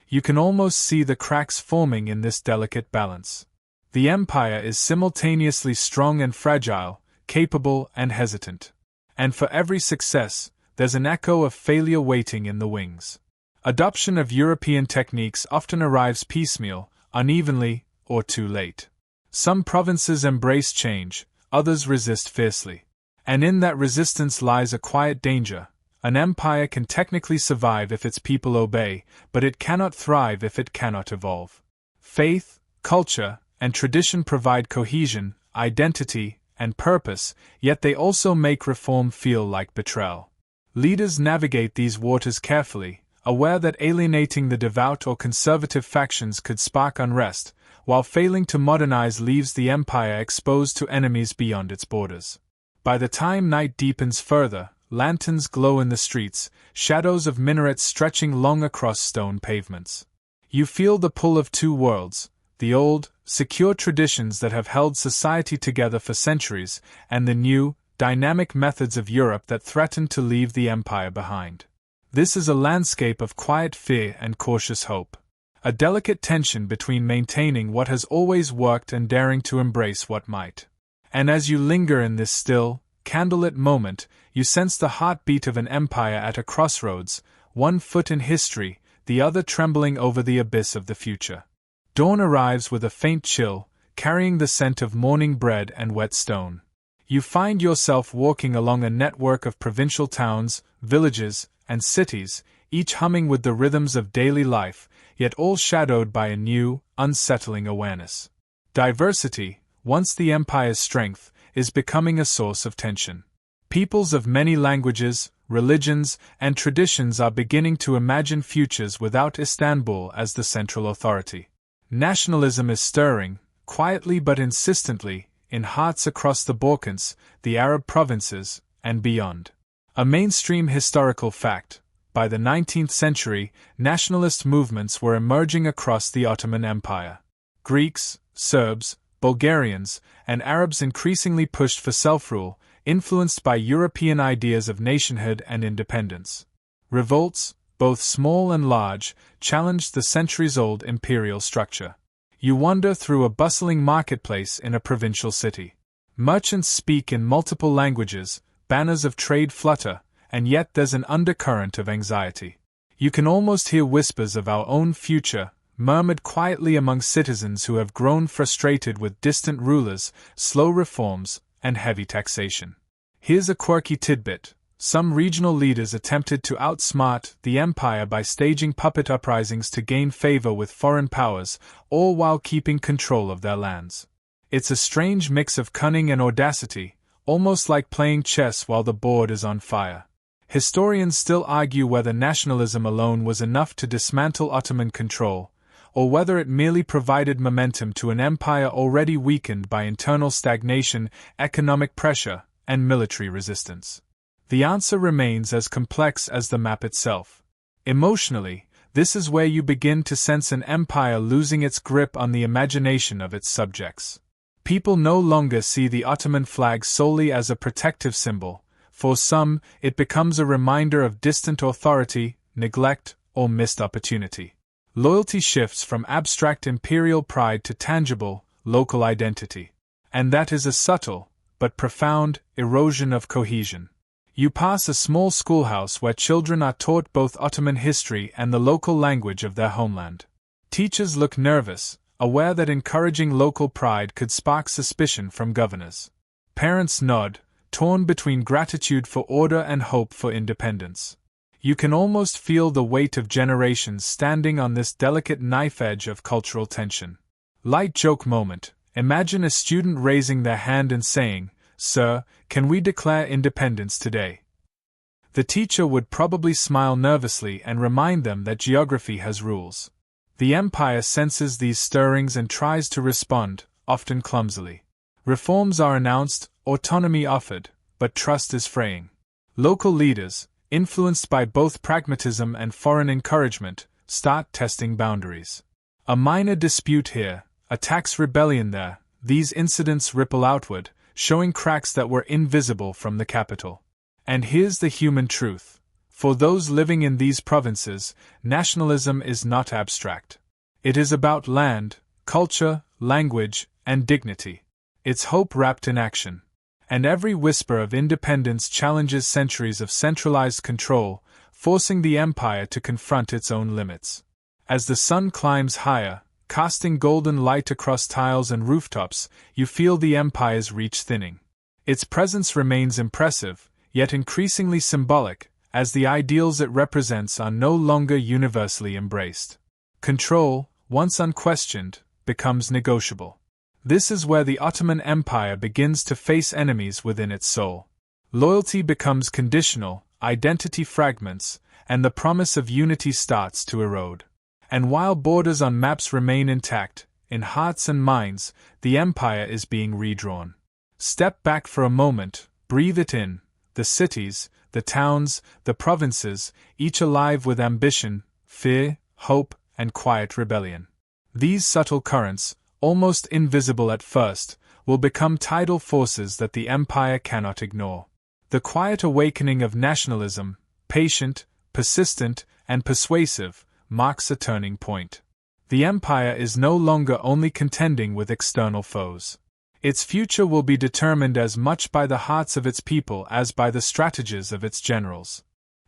S1: You can almost see the cracks forming in this delicate balance. The empire is simultaneously strong and fragile, capable and hesitant. And for every success, there's an echo of failure waiting in the wings. Adoption of European techniques often arrives piecemeal, unevenly, or too late. Some provinces embrace change, others resist fiercely. And in that resistance lies a quiet danger. An empire can technically survive if its people obey, but it cannot thrive if it cannot evolve. Faith, culture, and tradition provide cohesion, identity, and purpose, yet they also make reform feel like betrayal. Leaders navigate these waters carefully, aware that alienating the devout or conservative factions could spark unrest, while failing to modernize leaves the empire exposed to enemies beyond its borders. By the time night deepens further, lanterns glow in the streets, shadows of minarets stretching long across stone pavements. You feel the pull of two worlds, the old, secure traditions that have held society together for centuries, and the new, dynamic methods of Europe that threaten to leave the empire behind. This is a landscape of quiet fear and cautious hope. A delicate tension between maintaining what has always worked and daring to embrace what might. And as you linger in this still, candlelit moment, you sense the heartbeat of an empire at a crossroads, one foot in history, the other trembling over the abyss of the future. Dawn arrives with a faint chill, carrying the scent of morning bread and wet stone. You find yourself walking along a network of provincial towns, villages, and cities, each humming with the rhythms of daily life, yet all shadowed by a new, unsettling awareness. Diversity, once the empire's strength, is becoming a source of tension. Peoples of many languages, religions, and traditions are beginning to imagine futures without Istanbul as the central authority. Nationalism is stirring, quietly but insistently, in hearts across the Balkans, the Arab provinces, and beyond. A mainstream historical fact, by the 19th century, nationalist movements were emerging across the Ottoman Empire. Greeks, Serbs, Bulgarians, and Arabs increasingly pushed for self-rule, influenced by European ideas of nationhood and independence. Revolts, both small and large, challenged the centuries-old imperial structure. You wander through a bustling marketplace in a provincial city. Merchants speak in multiple languages, banners of trade flutter, and yet there's an undercurrent of anxiety. You can almost hear whispers of our own future, murmured quietly among citizens who have grown frustrated with distant rulers, slow reforms, and heavy taxation. Here's a quirky tidbit. Some regional leaders attempted to outsmart the empire by staging puppet uprisings to gain favor with foreign powers, all while keeping control of their lands. It's a strange mix of cunning and audacity, almost like playing chess while the board is on fire. Historians still argue whether nationalism alone was enough to dismantle Ottoman control, or whether it merely provided momentum to an empire already weakened by internal stagnation, economic pressure, and military resistance. The answer remains as complex as the map itself. Emotionally, this is where you begin to sense an empire losing its grip on the imagination of its subjects. People no longer see the Ottoman flag solely as a protective symbol. For some, it becomes a reminder of distant authority, neglect, or missed opportunity. Loyalty shifts from abstract imperial pride to tangible, local identity. And that is a subtle, but profound, erosion of cohesion. You pass a small schoolhouse where children are taught both Ottoman history and the local language of their homeland. Teachers look nervous, aware that encouraging local pride could spark suspicion from governors. Parents nod, torn between gratitude for order and hope for independence. You can almost feel the weight of generations standing on this delicate knife edge of cultural tension. Light joke moment. Imagine a student raising their hand and saying, "Sir, can we declare independence today?" The teacher would probably smile nervously and remind them that geography has rules. The empire senses these stirrings and tries to respond, often clumsily. Reforms are announced, autonomy offered, but trust is fraying. Local leaders, influenced by both pragmatism and foreign encouragement, start testing boundaries. A minor dispute here, a tax rebellion there, these incidents ripple outward, showing cracks that were invisible from the capital. And here's the human truth. For those living in these provinces, nationalism is not abstract. It is about land, culture, language, and dignity. It's hope wrapped in action. And every whisper of independence challenges centuries of centralized control, forcing the empire to confront its own limits. As the sun climbs higher, casting golden light across tiles and rooftops, you feel the empire's reach thinning. Its presence remains impressive, yet increasingly symbolic, as the ideals it represents are no longer universally embraced. Control, once unquestioned, becomes negotiable. This is where the Ottoman Empire begins to face enemies within its soul. Loyalty becomes conditional, identity fragments, and the promise of unity starts to erode. And while borders on maps remain intact, in hearts and minds, the empire is being redrawn. Step back for a moment, breathe it in. The cities, the towns, the provinces, each alive with ambition, fear, hope, and quiet rebellion. These subtle currents, almost invisible at first, will become tidal forces that the empire cannot ignore. The quiet awakening of nationalism, patient, persistent, and persuasive, marks a turning point. The empire is no longer only contending with external foes. Its future will be determined as much by the hearts of its people as by the strategies of its generals.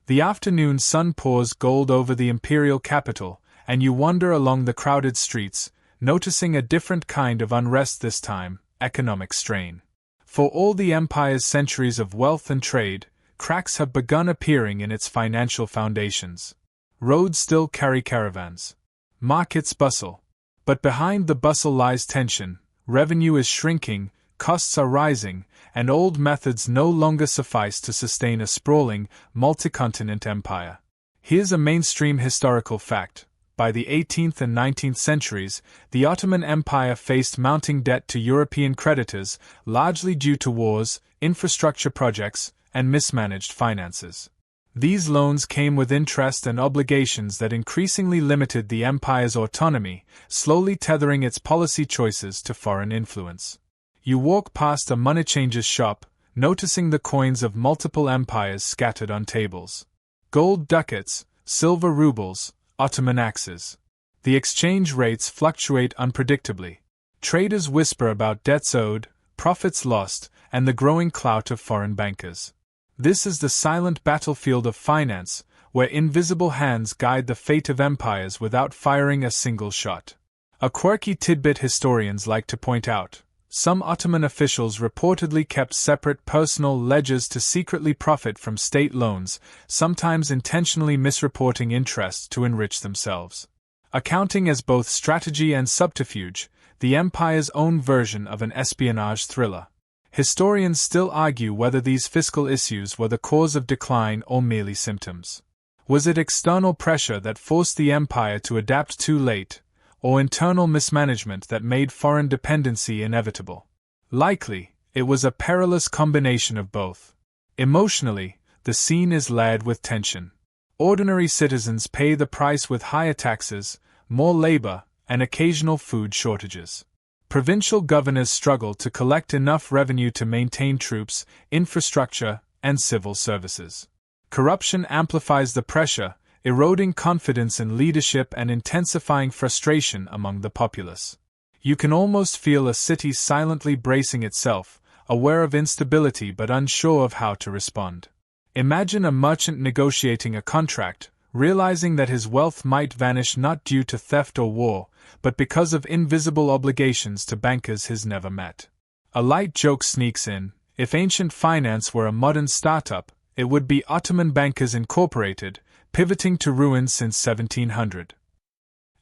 S1: The afternoon sun pours gold over the imperial capital, and you wander along the crowded streets, noticing a different kind of unrest this time, economic strain. For all the empire's centuries of wealth and trade, cracks have begun appearing in its financial foundations. Roads still carry caravans. Markets bustle. But behind the bustle lies tension. Revenue is shrinking, costs are rising, and old methods no longer suffice to sustain a sprawling, multi-continent empire. Here's a mainstream historical fact. By the 18th and 19th centuries, the Ottoman Empire faced mounting debt to European creditors, largely due to wars, infrastructure projects, and mismanaged finances. These loans came with interest and obligations that increasingly limited the empire's autonomy, slowly tethering its policy choices to foreign influence. You walk past a moneychanger's shop, noticing the coins of multiple empires scattered on tables. Gold ducats, silver rubles, Ottoman axes. The exchange rates fluctuate unpredictably. Traders whisper about debts owed, profits lost, and the growing clout of foreign bankers. This is the silent battlefield of finance, where invisible hands guide the fate of empires without firing a single shot. A quirky tidbit historians like to point out: some Ottoman officials reportedly kept separate personal ledgers to secretly profit from state loans, sometimes intentionally misreporting interest to enrich themselves. Accounting as both strategy and subterfuge, the empire's own version of an espionage thriller. Historians still argue whether these fiscal issues were the cause of decline or merely symptoms. Was it external pressure that forced the empire to adapt too late, or internal mismanagement that made foreign dependency inevitable? Likely, it was a perilous combination of both. Emotionally, the scene is layered with tension. Ordinary citizens pay the price with higher taxes, more labor, and occasional food shortages. Provincial governors struggle to collect enough revenue to maintain troops, infrastructure, and civil services. Corruption amplifies the pressure, eroding confidence in leadership and intensifying frustration among the populace. You can almost feel a city silently bracing itself, aware of instability but unsure of how to respond. Imagine a merchant negotiating a contract, realizing that his wealth might vanish not due to theft or war, but because of invisible obligations to bankers he's never met. A light joke sneaks in: if ancient finance were a modern startup, it would be Ottoman Bankers Incorporated, pivoting to ruin since 1700.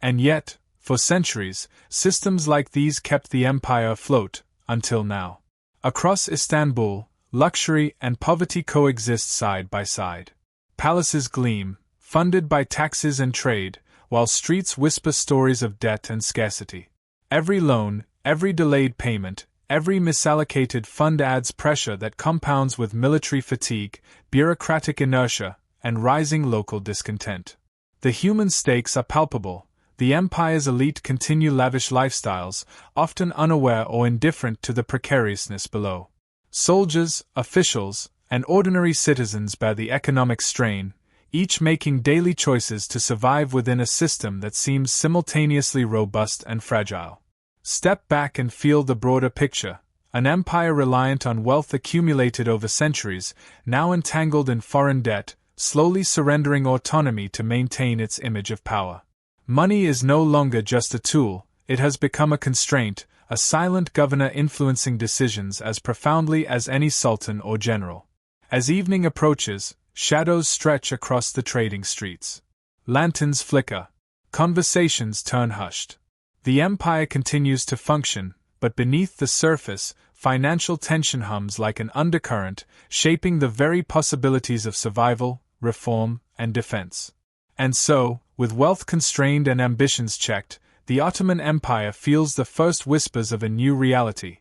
S1: And yet, for centuries, systems like these kept the empire afloat, until now. Across Istanbul, luxury and poverty coexist side by side. Palaces gleam, funded by taxes and trade, while streets whisper stories of debt and scarcity. Every loan, every delayed payment, every misallocated fund adds pressure that compounds with military fatigue, bureaucratic inertia, and rising local discontent. The human stakes are palpable. The empire's elite continue lavish lifestyles, often unaware or indifferent to the precariousness below. Soldiers, officials, and ordinary citizens bear the economic strain, each making daily choices to survive within a system that seems simultaneously robust and fragile. Step back and feel the broader picture. An empire reliant on wealth accumulated over centuries, now entangled in foreign debt, slowly surrendering autonomy to maintain its image of power. Money is no longer just a tool, it has become a constraint, a silent governor influencing decisions as profoundly as any sultan or general. As evening approaches, shadows stretch across the trading streets. Lanterns flicker. Conversations turn hushed. The empire continues to function, but beneath the surface, financial tension hums like an undercurrent, shaping the very possibilities of survival, reform, and defense. And so, with wealth constrained and ambitions checked, the Ottoman Empire feels the first whispers of a new reality.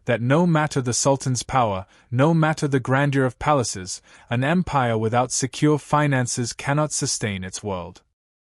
S1: That no matter the Sultan's power, no matter the grandeur of palaces, an empire without secure finances cannot sustain its world.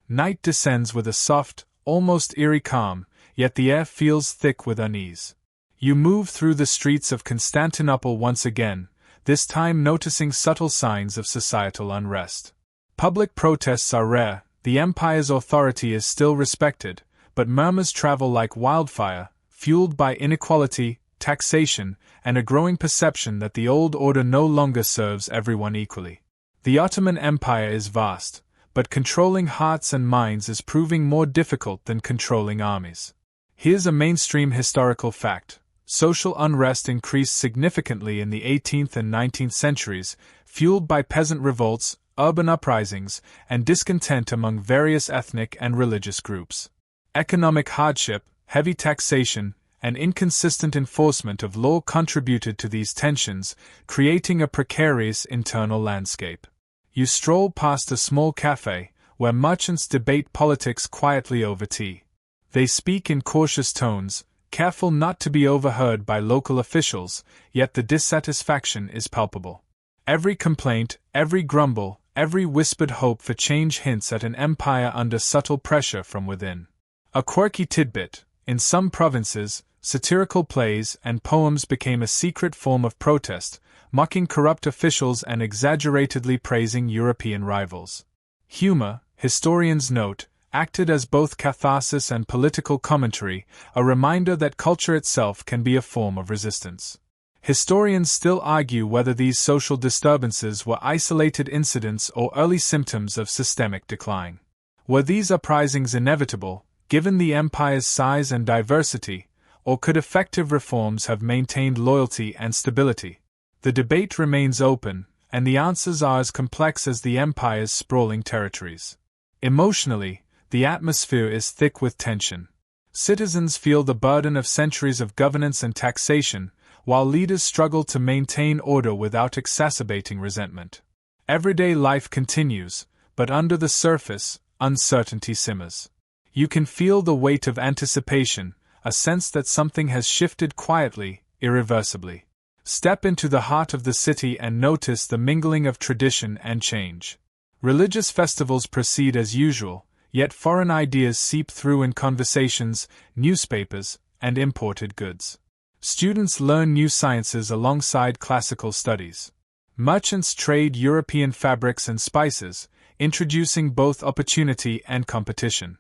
S1: Night descends with a soft, almost eerie calm, yet the air feels thick with unease. You move through the streets of Constantinople once again, this time noticing subtle signs of societal unrest. Public protests are rare, the empire's authority is still respected, but murmurs travel like wildfire, fueled by inequality, taxation, and a growing perception that the old order no longer serves everyone equally. The Ottoman Empire is vast, but controlling hearts and minds is proving more difficult than controlling armies. Here's a mainstream historical fact. Social unrest increased significantly in the 18th and 19th centuries, fueled by peasant revolts, urban uprisings, and discontent among various ethnic and religious groups. Economic hardship, heavy taxation, and inconsistent enforcement of law contributed to these tensions, creating a precarious internal landscape. You stroll past a small cafe, where merchants debate politics quietly over tea. They speak in cautious tones, careful not to be overheard by local officials, yet the dissatisfaction is palpable. Every complaint, every grumble, every whispered hope for change hints at an empire under subtle pressure from within. A quirky tidbit: in some provinces, satirical plays and poems became a secret form of protest, mocking corrupt officials and exaggeratedly praising European rivals. Humor, historians note, acted as both catharsis and political commentary, a reminder that culture itself can be a form of resistance. Historians still argue whether these social disturbances were isolated incidents or early symptoms of systemic decline. Were these uprisings inevitable, given the empire's size and diversity, or could effective reforms have maintained loyalty and stability? The debate remains open, and the answers are as complex as the empire's sprawling territories. Emotionally, the atmosphere is thick with tension. Citizens feel the burden of centuries of governance and taxation, while leaders struggle to maintain order without exacerbating resentment. Everyday life continues, but under the surface, uncertainty simmers. You can feel the weight of anticipation, a sense that something has shifted quietly, irreversibly. Step into the heart of the city and notice the mingling of tradition and change. Religious festivals proceed as usual, yet foreign ideas seep through in conversations, newspapers, and imported goods. Students learn new sciences alongside classical studies. Merchants trade European fabrics and spices, introducing both opportunity and competition.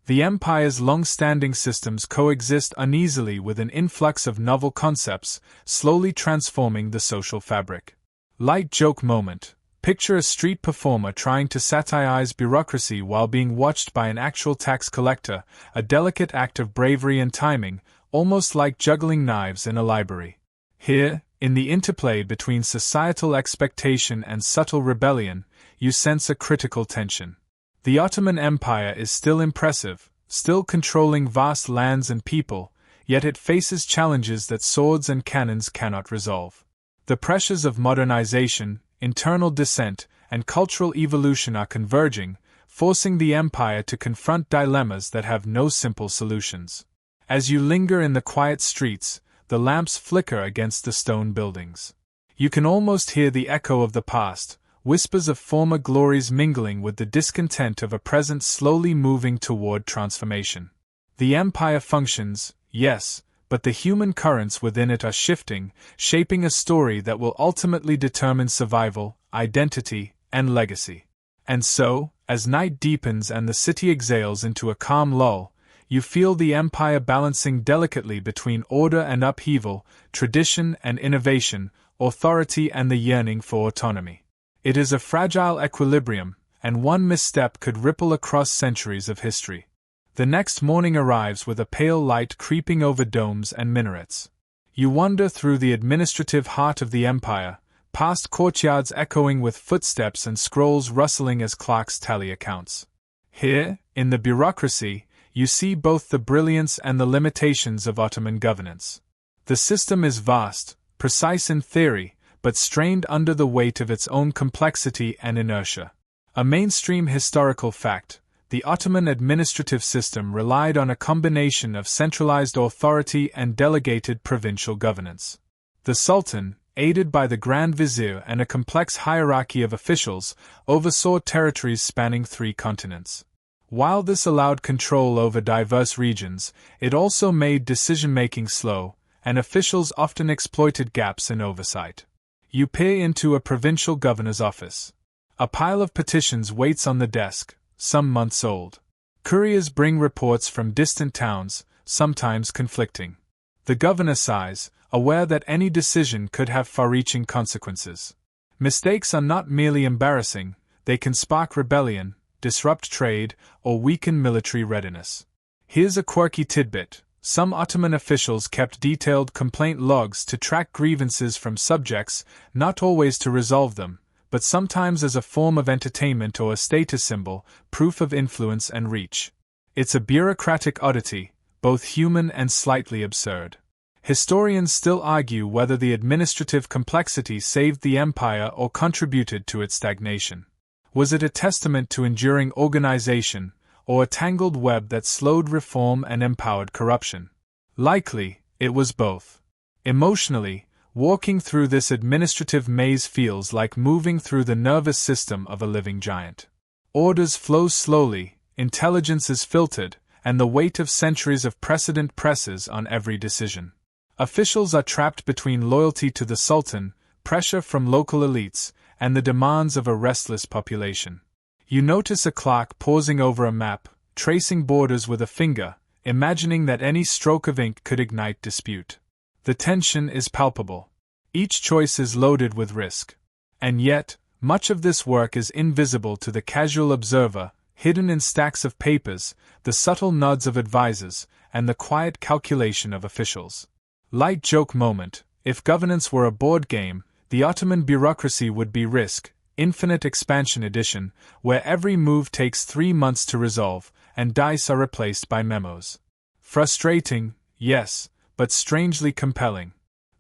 S1: The empire's long-standing systems coexist uneasily with an influx of novel concepts, slowly transforming the social fabric. Light joke moment. Picture a street performer trying to satirize bureaucracy while being watched by an actual tax collector, a delicate act of bravery and timing, almost like juggling knives in a library. Here, in the interplay between societal expectation and subtle rebellion, you sense a critical tension. The Ottoman Empire is still impressive, still controlling vast lands and people, yet it faces challenges that swords and cannons cannot resolve. The pressures of modernization, internal dissent, and cultural evolution are converging, forcing the empire to confront dilemmas that have no simple solutions. As you linger in the quiet streets, the lamps flicker against the stone buildings. You can almost hear the echo of the past, whispers of former glories mingling with the discontent of a present slowly moving toward transformation. The empire functions, yes, but the human currents within it are shifting, shaping a story that will ultimately determine survival, identity, and legacy. And so, as night deepens and the city exhales into a calm lull, you feel the empire balancing delicately between order and upheaval, tradition and innovation, authority and the yearning for autonomy. It is a fragile equilibrium, and one misstep could ripple across centuries of history. The next morning arrives with a pale light creeping over domes and minarets. You wander through the administrative heart of the empire, past courtyards echoing with footsteps and scrolls rustling as clerks tally accounts. Here, in the bureaucracy, you see both the brilliance and the limitations of Ottoman governance. The system is vast, precise in theory, but strained under the weight of its own complexity and inertia. A mainstream historical fact, the Ottoman administrative system relied on a combination of centralized authority and delegated provincial governance. The Sultan, aided by the Grand Vizier and a complex hierarchy of officials, oversaw territories spanning 3 continents. While this allowed control over diverse regions, it also made decision-making slow, and officials often exploited gaps in oversight. You peer into a provincial governor's office. A pile of petitions waits on the desk, some months old. Couriers bring reports from distant towns, sometimes conflicting. The governor sighs, aware that any decision could have far-reaching consequences. Mistakes are not merely embarrassing, they can spark rebellion, disrupt trade, or weaken military readiness. Here's a quirky tidbit. Some Ottoman officials kept detailed complaint logs to track grievances from subjects, not always to resolve them, but sometimes as a form of entertainment or a status symbol, proof of influence and reach. It's a bureaucratic oddity, both human and slightly absurd. Historians still argue whether the administrative complexity saved the empire or contributed to its stagnation. Was it a testament to enduring organization, or a tangled web that slowed reform and empowered corruption? Likely, it was both. Emotionally, walking through this administrative maze feels like moving through the nervous system of a living giant. Orders flow slowly, intelligence is filtered, and the weight of centuries of precedent presses on every decision. Officials are trapped between loyalty to the Sultan, pressure from local elites, and the demands of a restless population. You notice a clerk pausing over a map, tracing borders with a finger, imagining that any stroke of ink could ignite dispute. The tension is palpable. Each choice is loaded with risk. And yet, much of this work is invisible to the casual observer, hidden in stacks of papers, the subtle nods of advisors, and the quiet calculation of officials. Light joke moment: if governance were a board game, the Ottoman bureaucracy would be Risk, Infinite Expansion Edition, where every move takes 3 months to resolve, and dice are replaced by memos. Frustrating, yes, but strangely compelling.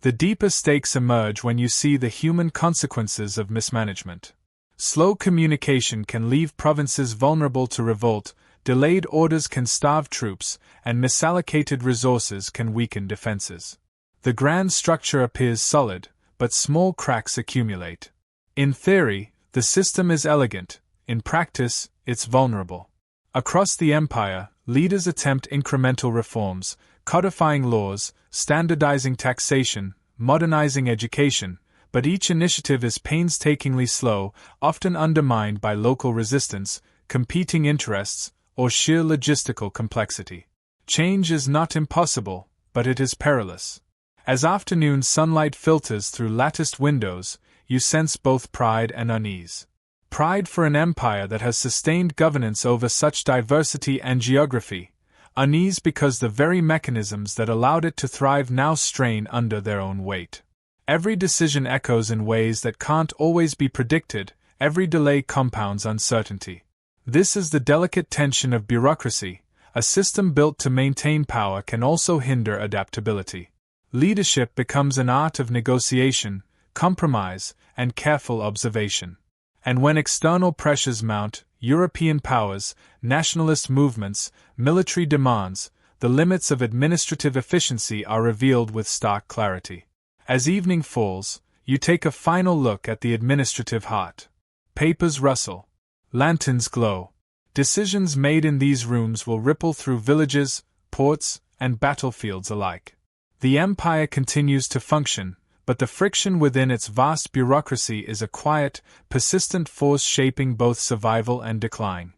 S1: The deeper stakes emerge when you see the human consequences of mismanagement. Slow communication can leave provinces vulnerable to revolt, delayed orders can starve troops, and misallocated resources can weaken defenses. The grand structure appears solid, but small cracks accumulate. In theory, the system is elegant; in practice, it's vulnerable. Across the empire, leaders attempt incremental reforms, codifying laws, standardizing taxation, modernizing education, but each initiative is painstakingly slow, often undermined by local resistance, competing interests, or sheer logistical complexity. Change is not impossible, but it is perilous. As afternoon sunlight filters through latticed windows, you sense both pride and unease. Pride for an empire that has sustained governance over such diversity and geography, unease because the very mechanisms that allowed it to thrive now strain under their own weight. Every decision echoes in ways that can't always be predicted, every delay compounds uncertainty. This is the delicate tension of bureaucracy. A system built to maintain power can also hinder adaptability. Leadership becomes an art of negotiation, compromise, and careful observation. And when external pressures mount, European powers, nationalist movements, military demands, the limits of administrative efficiency are revealed with stark clarity. As evening falls, you take a final look at the administrative heart. Papers rustle. Lanterns glow. Decisions made in these rooms will ripple through villages, ports, and battlefields alike. The empire continues to function, but the friction within its vast bureaucracy is a quiet, persistent force shaping both survival and decline.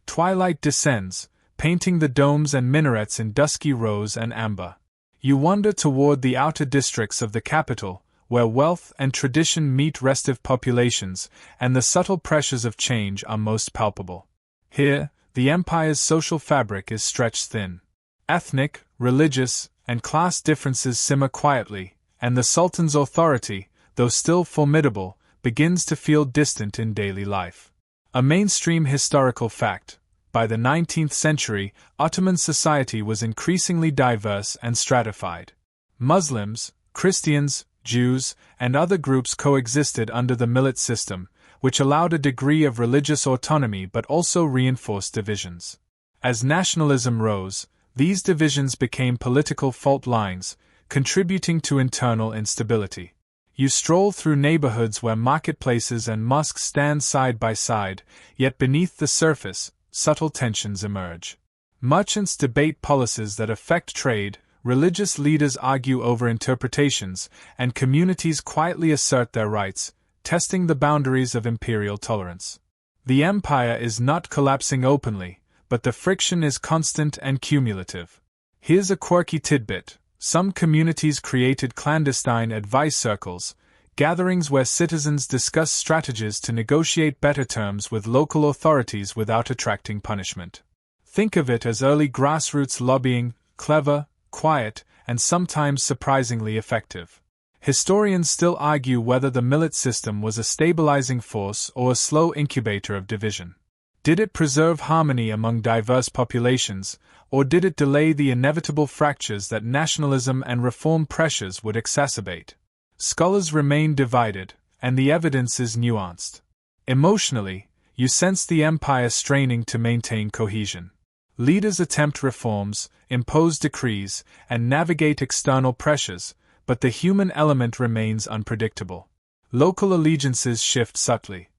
S1: Twilight descends, painting the domes and minarets in dusky rose and amber. You wander toward the outer districts of the capital, where wealth and tradition meet restive populations, and the subtle pressures of change are most palpable. Here, the empire's social fabric is stretched thin. Ethnic, religious, and class differences simmer quietly, and the Sultan's authority, though still formidable, begins to feel distant in daily life. A mainstream historical fact: by the 19th century, Ottoman society was increasingly diverse and stratified. Muslims, Christians, Jews, and other groups coexisted under the millet system, which allowed a degree of religious autonomy but also reinforced divisions. As nationalism rose, these divisions became political fault lines, contributing to internal instability. You stroll through neighborhoods where marketplaces and mosques stand side by side, yet beneath the surface, subtle tensions emerge. Merchants debate policies that affect trade, religious leaders argue over interpretations, and communities quietly assert their rights, testing the boundaries of imperial tolerance. The empire is not collapsing openly, but the friction is constant and cumulative. Here's a quirky tidbit: some communities created clandestine advice circles, gatherings where citizens discuss strategies to negotiate better terms with local authorities without attracting punishment. Think of it as early grassroots lobbying, clever, quiet, and sometimes surprisingly effective. Historians still argue whether the millet system was a stabilizing force or a slow incubator of division. Did it preserve harmony among diverse populations, or did it delay the inevitable fractures that nationalism and reform pressures would exacerbate? Scholars remain divided, and the evidence is nuanced. Emotionally, you sense the empire straining to maintain cohesion. Leaders attempt reforms, impose decrees, and navigate external pressures, but the human element remains unpredictable. Local allegiances shift subtly.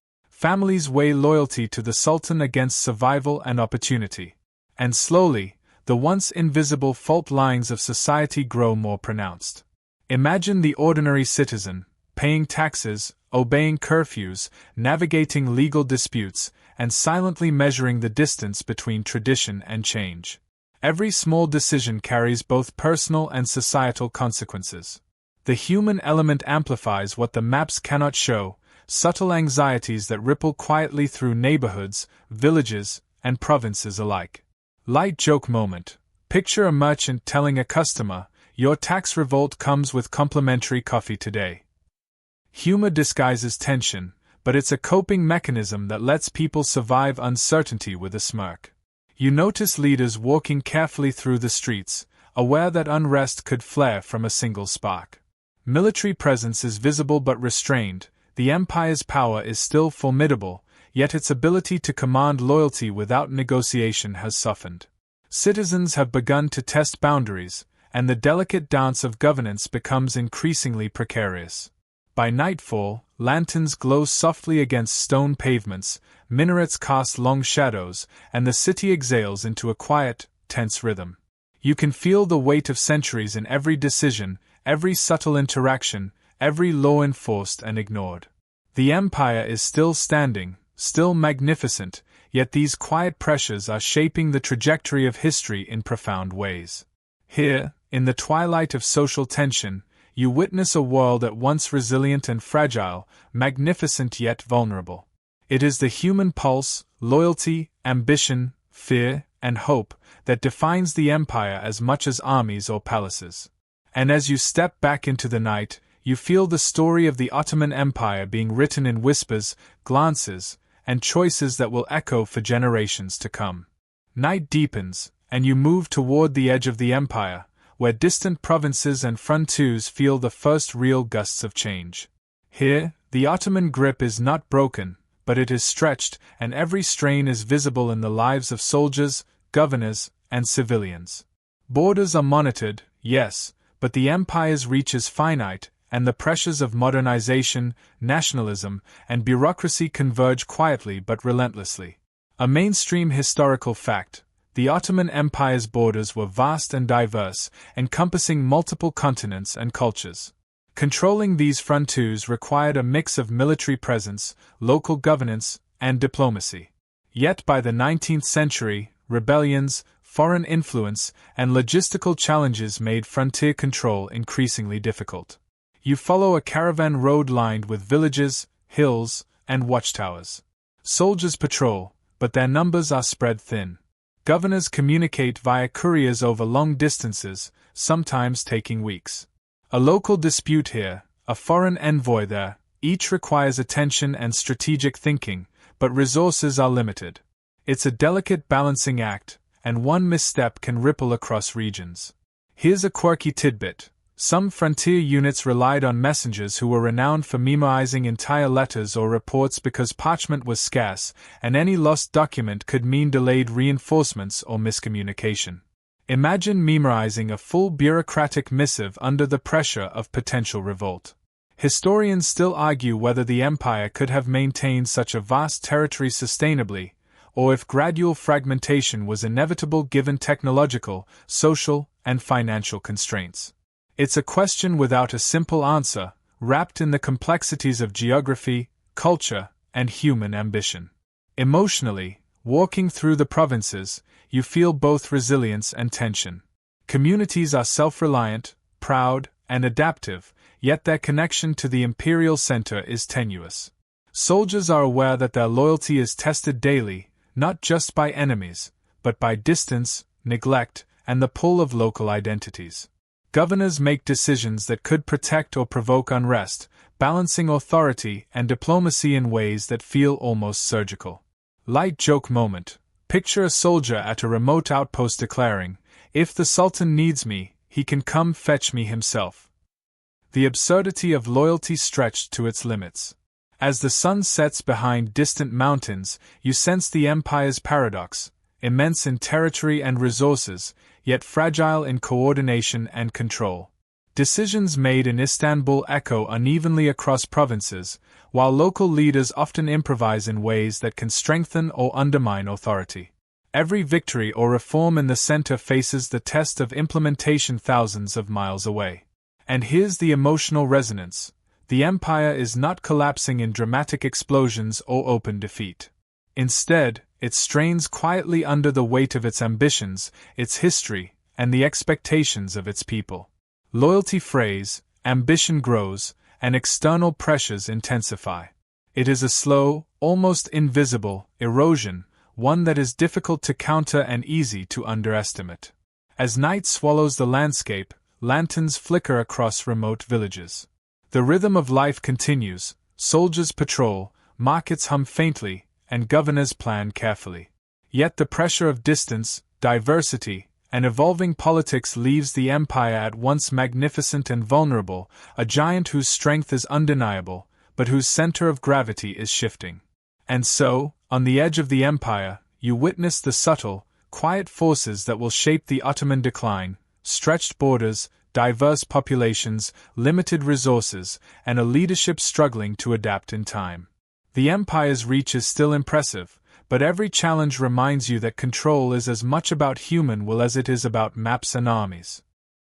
S1: Families weigh loyalty to the Sultan against survival and opportunity. And slowly, the once invisible fault lines of society grow more pronounced. Imagine the ordinary citizen, paying taxes, obeying curfews, navigating legal disputes, and silently measuring the distance between tradition and change. Every small decision carries both personal and societal consequences. The human element amplifies what the maps cannot show, subtle anxieties that ripple quietly through neighborhoods, villages, and provinces alike. Light joke moment. Picture a merchant telling a customer, "Your tax revolt comes with complimentary coffee today." Humor disguises tension, but it's a coping mechanism that lets people survive uncertainty with a smirk. You notice leaders walking carefully through the streets, aware that unrest could flare from a single spark. Military presence is visible but restrained. The empire's power is still formidable, yet its ability to command loyalty without negotiation has softened. Citizens have begun to test boundaries, and the delicate dance of governance becomes increasingly precarious. By nightfall, lanterns glow softly against stone pavements, minarets cast long shadows, and the city exhales into a quiet, tense rhythm. You can feel the weight of centuries in every decision, every subtle interaction, every law enforced and ignored. The empire is still standing, still magnificent, yet these quiet pressures are shaping the trajectory of history in profound ways. Here, in the twilight of social tension, you witness a world at once resilient and fragile, magnificent yet vulnerable. It is the human pulse, loyalty, ambition, fear, and hope that defines the empire as much as armies or palaces. And as you step back into the night, you feel the story of the Ottoman Empire being written in whispers, glances, and choices that will echo for generations to come. Night deepens, and you move toward the edge of the empire, where distant provinces and frontiers feel the first real gusts of change. Here, the Ottoman grip is not broken, but it is stretched, and every strain is visible in the lives of soldiers, governors, and civilians. Borders are monitored, yes, but the empire's reach is finite, and the pressures of modernization, nationalism, and bureaucracy converge quietly but relentlessly. A mainstream historical fact: the Ottoman Empire's borders were vast and diverse, encompassing multiple continents and cultures. Controlling these frontiers required a mix of military presence, local governance, and diplomacy. Yet by the 19th century, rebellions, foreign influence, and logistical challenges made frontier control increasingly difficult. You follow a caravan road lined with villages, hills, and watchtowers. Soldiers patrol, but their numbers are spread thin. Governors communicate via couriers over long distances, sometimes taking weeks. A local dispute here, a foreign envoy there, each requires attention and strategic thinking, but resources are limited. It's a delicate balancing act, and one misstep can ripple across regions. Here's a quirky tidbit. Some frontier units relied on messengers who were renowned for memorizing entire letters or reports because parchment was scarce, and any lost document could mean delayed reinforcements or miscommunication. Imagine memorizing a full bureaucratic missive under the pressure of potential revolt. Historians still argue whether the empire could have maintained such a vast territory sustainably, or if gradual fragmentation was inevitable given technological, social, and financial constraints. It's a question without a simple answer, wrapped in the complexities of geography, culture, and human ambition. Emotionally, walking through the provinces, you feel both resilience and tension. Communities are self-reliant, proud, and adaptive, yet their connection to the imperial center is tenuous. Soldiers are aware that their loyalty is tested daily, not just by enemies, but by distance, neglect, and the pull of local identities. Governors make decisions that could protect or provoke unrest, balancing authority and diplomacy in ways that feel almost surgical. Light joke moment. Picture a soldier at a remote outpost declaring, "If the Sultan needs me, he can come fetch me himself." The absurdity of loyalty stretched to its limits. As the sun sets behind distant mountains, you sense the empire's paradox, immense in territory and resources, yet fragile in coordination and control. Decisions made in Istanbul echo unevenly across provinces, while local leaders often improvise in ways that can strengthen or undermine authority. Every victory or reform in the center faces the test of implementation thousands of miles away. And here's the emotional resonance. The empire is not collapsing in dramatic explosions or open defeat. Instead, it strains quietly under the weight of its ambitions, its history, and the expectations of its people. Loyalty frays, ambition grows, and external pressures intensify. It is a slow, almost invisible, erosion, one that is difficult to counter and easy to underestimate. As night swallows the landscape, lanterns flicker across remote villages. The rhythm of life continues, soldiers patrol, markets hum faintly, and governors plan carefully. Yet the pressure of distance, diversity, and evolving politics leaves the empire at once magnificent and vulnerable, a giant whose strength is undeniable, but whose center of gravity is shifting. And so, on the edge of the empire, you witness the subtle, quiet forces that will shape the Ottoman decline: stretched borders, diverse populations, limited resources, and a leadership struggling to adapt in time. The empire's reach is still impressive, but every challenge reminds you that control is as much about human will as it is about maps and armies.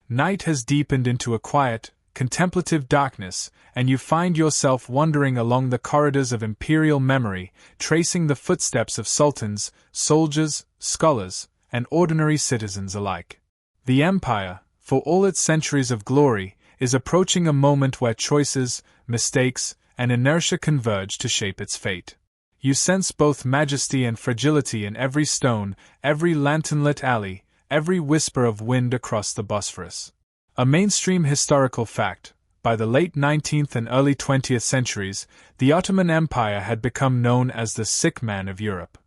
S1: Night has deepened into a quiet, contemplative darkness, and you find yourself wandering along the corridors of imperial memory, tracing the footsteps of sultans, soldiers, scholars, and ordinary citizens alike. The empire, for all its centuries of glory, is approaching a moment where choices, mistakes, and inertia converge to shape its fate. You sense both majesty and fragility in every stone, every lantern-lit alley, every whisper of wind across the Bosphorus. A mainstream historical fact, by the late 19th and early 20th centuries, the Ottoman Empire had become known as the sick man of Europe.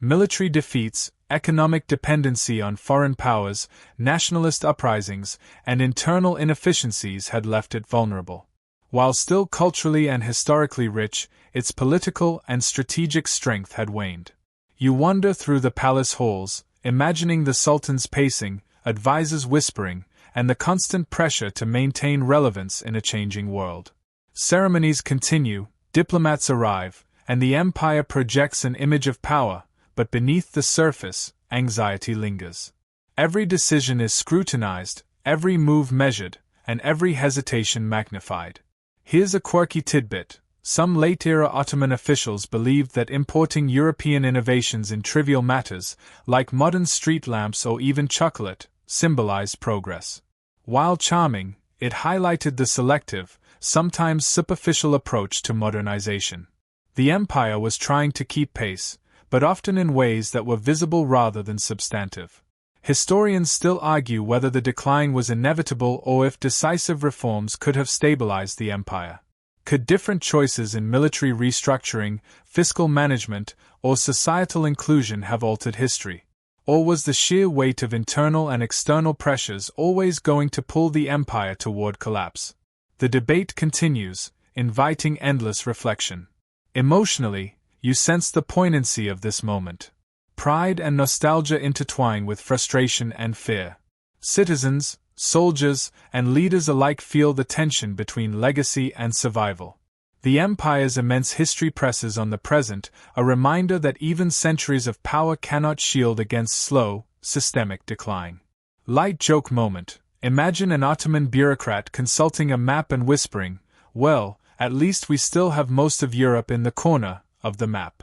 S1: Military defeats, economic dependency on foreign powers, nationalist uprisings, and internal inefficiencies had left it vulnerable. While still culturally and historically rich, its political and strategic strength had waned. You wander through the palace halls, imagining the sultan's pacing, advisors whispering, and the constant pressure to maintain relevance in a changing world. Ceremonies continue, diplomats arrive, and the empire projects an image of power, but beneath the surface, anxiety lingers. Every decision is scrutinized, every move measured, and every hesitation magnified. Here's a quirky tidbit. Some late-era Ottoman officials believed that importing European innovations in trivial matters, like modern street lamps or even chocolate, symbolized progress. While charming, it highlighted the selective, sometimes superficial approach to modernization. The empire was trying to keep pace, but often in ways that were visible rather than substantive. Historians still argue whether the decline was inevitable or if decisive reforms could have stabilized the empire. Could different choices in military restructuring, fiscal management, or societal inclusion have altered history? Or was the sheer weight of internal and external pressures always going to pull the empire toward collapse? The debate continues, inviting endless reflection. Emotionally, you sense the poignancy of this moment. Pride and nostalgia intertwine with frustration and fear. Citizens, soldiers, and leaders alike feel the tension between legacy and survival. The empire's immense history presses on the present, a reminder that even centuries of power cannot shield against slow, systemic decline. Light joke moment. Imagine an Ottoman bureaucrat consulting a map and whispering, "Well, at least we still have most of Europe in the corner of the map."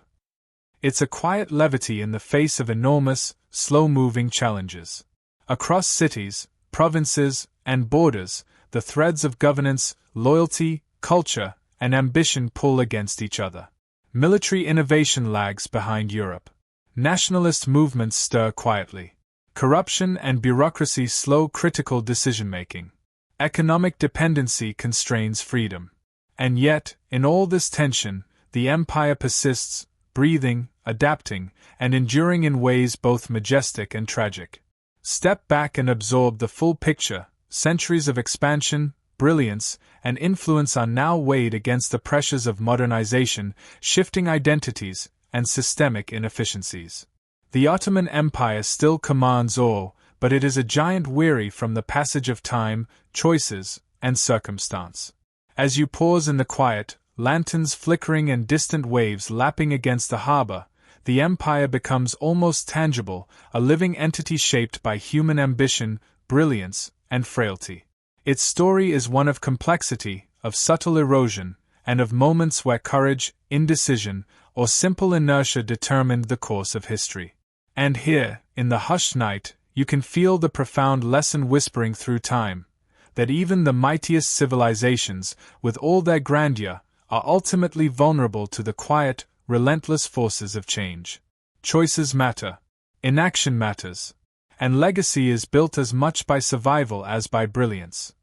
S1: It's a quiet levity in the face of enormous, slow-moving challenges. Across cities, provinces, and borders, the threads of governance, loyalty, culture, and ambition pull against each other. Military innovation lags behind Europe. Nationalist movements stir quietly. Corruption and bureaucracy slow critical decision-making. Economic dependency constrains freedom. And yet, in all this tension, the empire persists, breathing, adapting, and enduring in ways both majestic and tragic. Step back and absorb the full picture. Centuries of expansion, brilliance, and influence are now weighed against the pressures of modernization, shifting identities, and systemic inefficiencies. The Ottoman Empire still commands awe, but it is a giant weary from the passage of time, choices, and circumstance. As you pause in the quiet, lanterns flickering and distant waves lapping against the harbor, the empire becomes almost tangible, a living entity shaped by human ambition, brilliance, and frailty. Its story is one of complexity, of subtle erosion, and of moments where courage, indecision, or simple inertia determined the course of history. And here, in the hushed night, you can feel the profound lesson whispering through time, that even the mightiest civilizations, with all their grandeur, are ultimately vulnerable to the quiet, relentless forces of change. Choices matter. Inaction matters. And legacy is built as much by survival as by brilliance.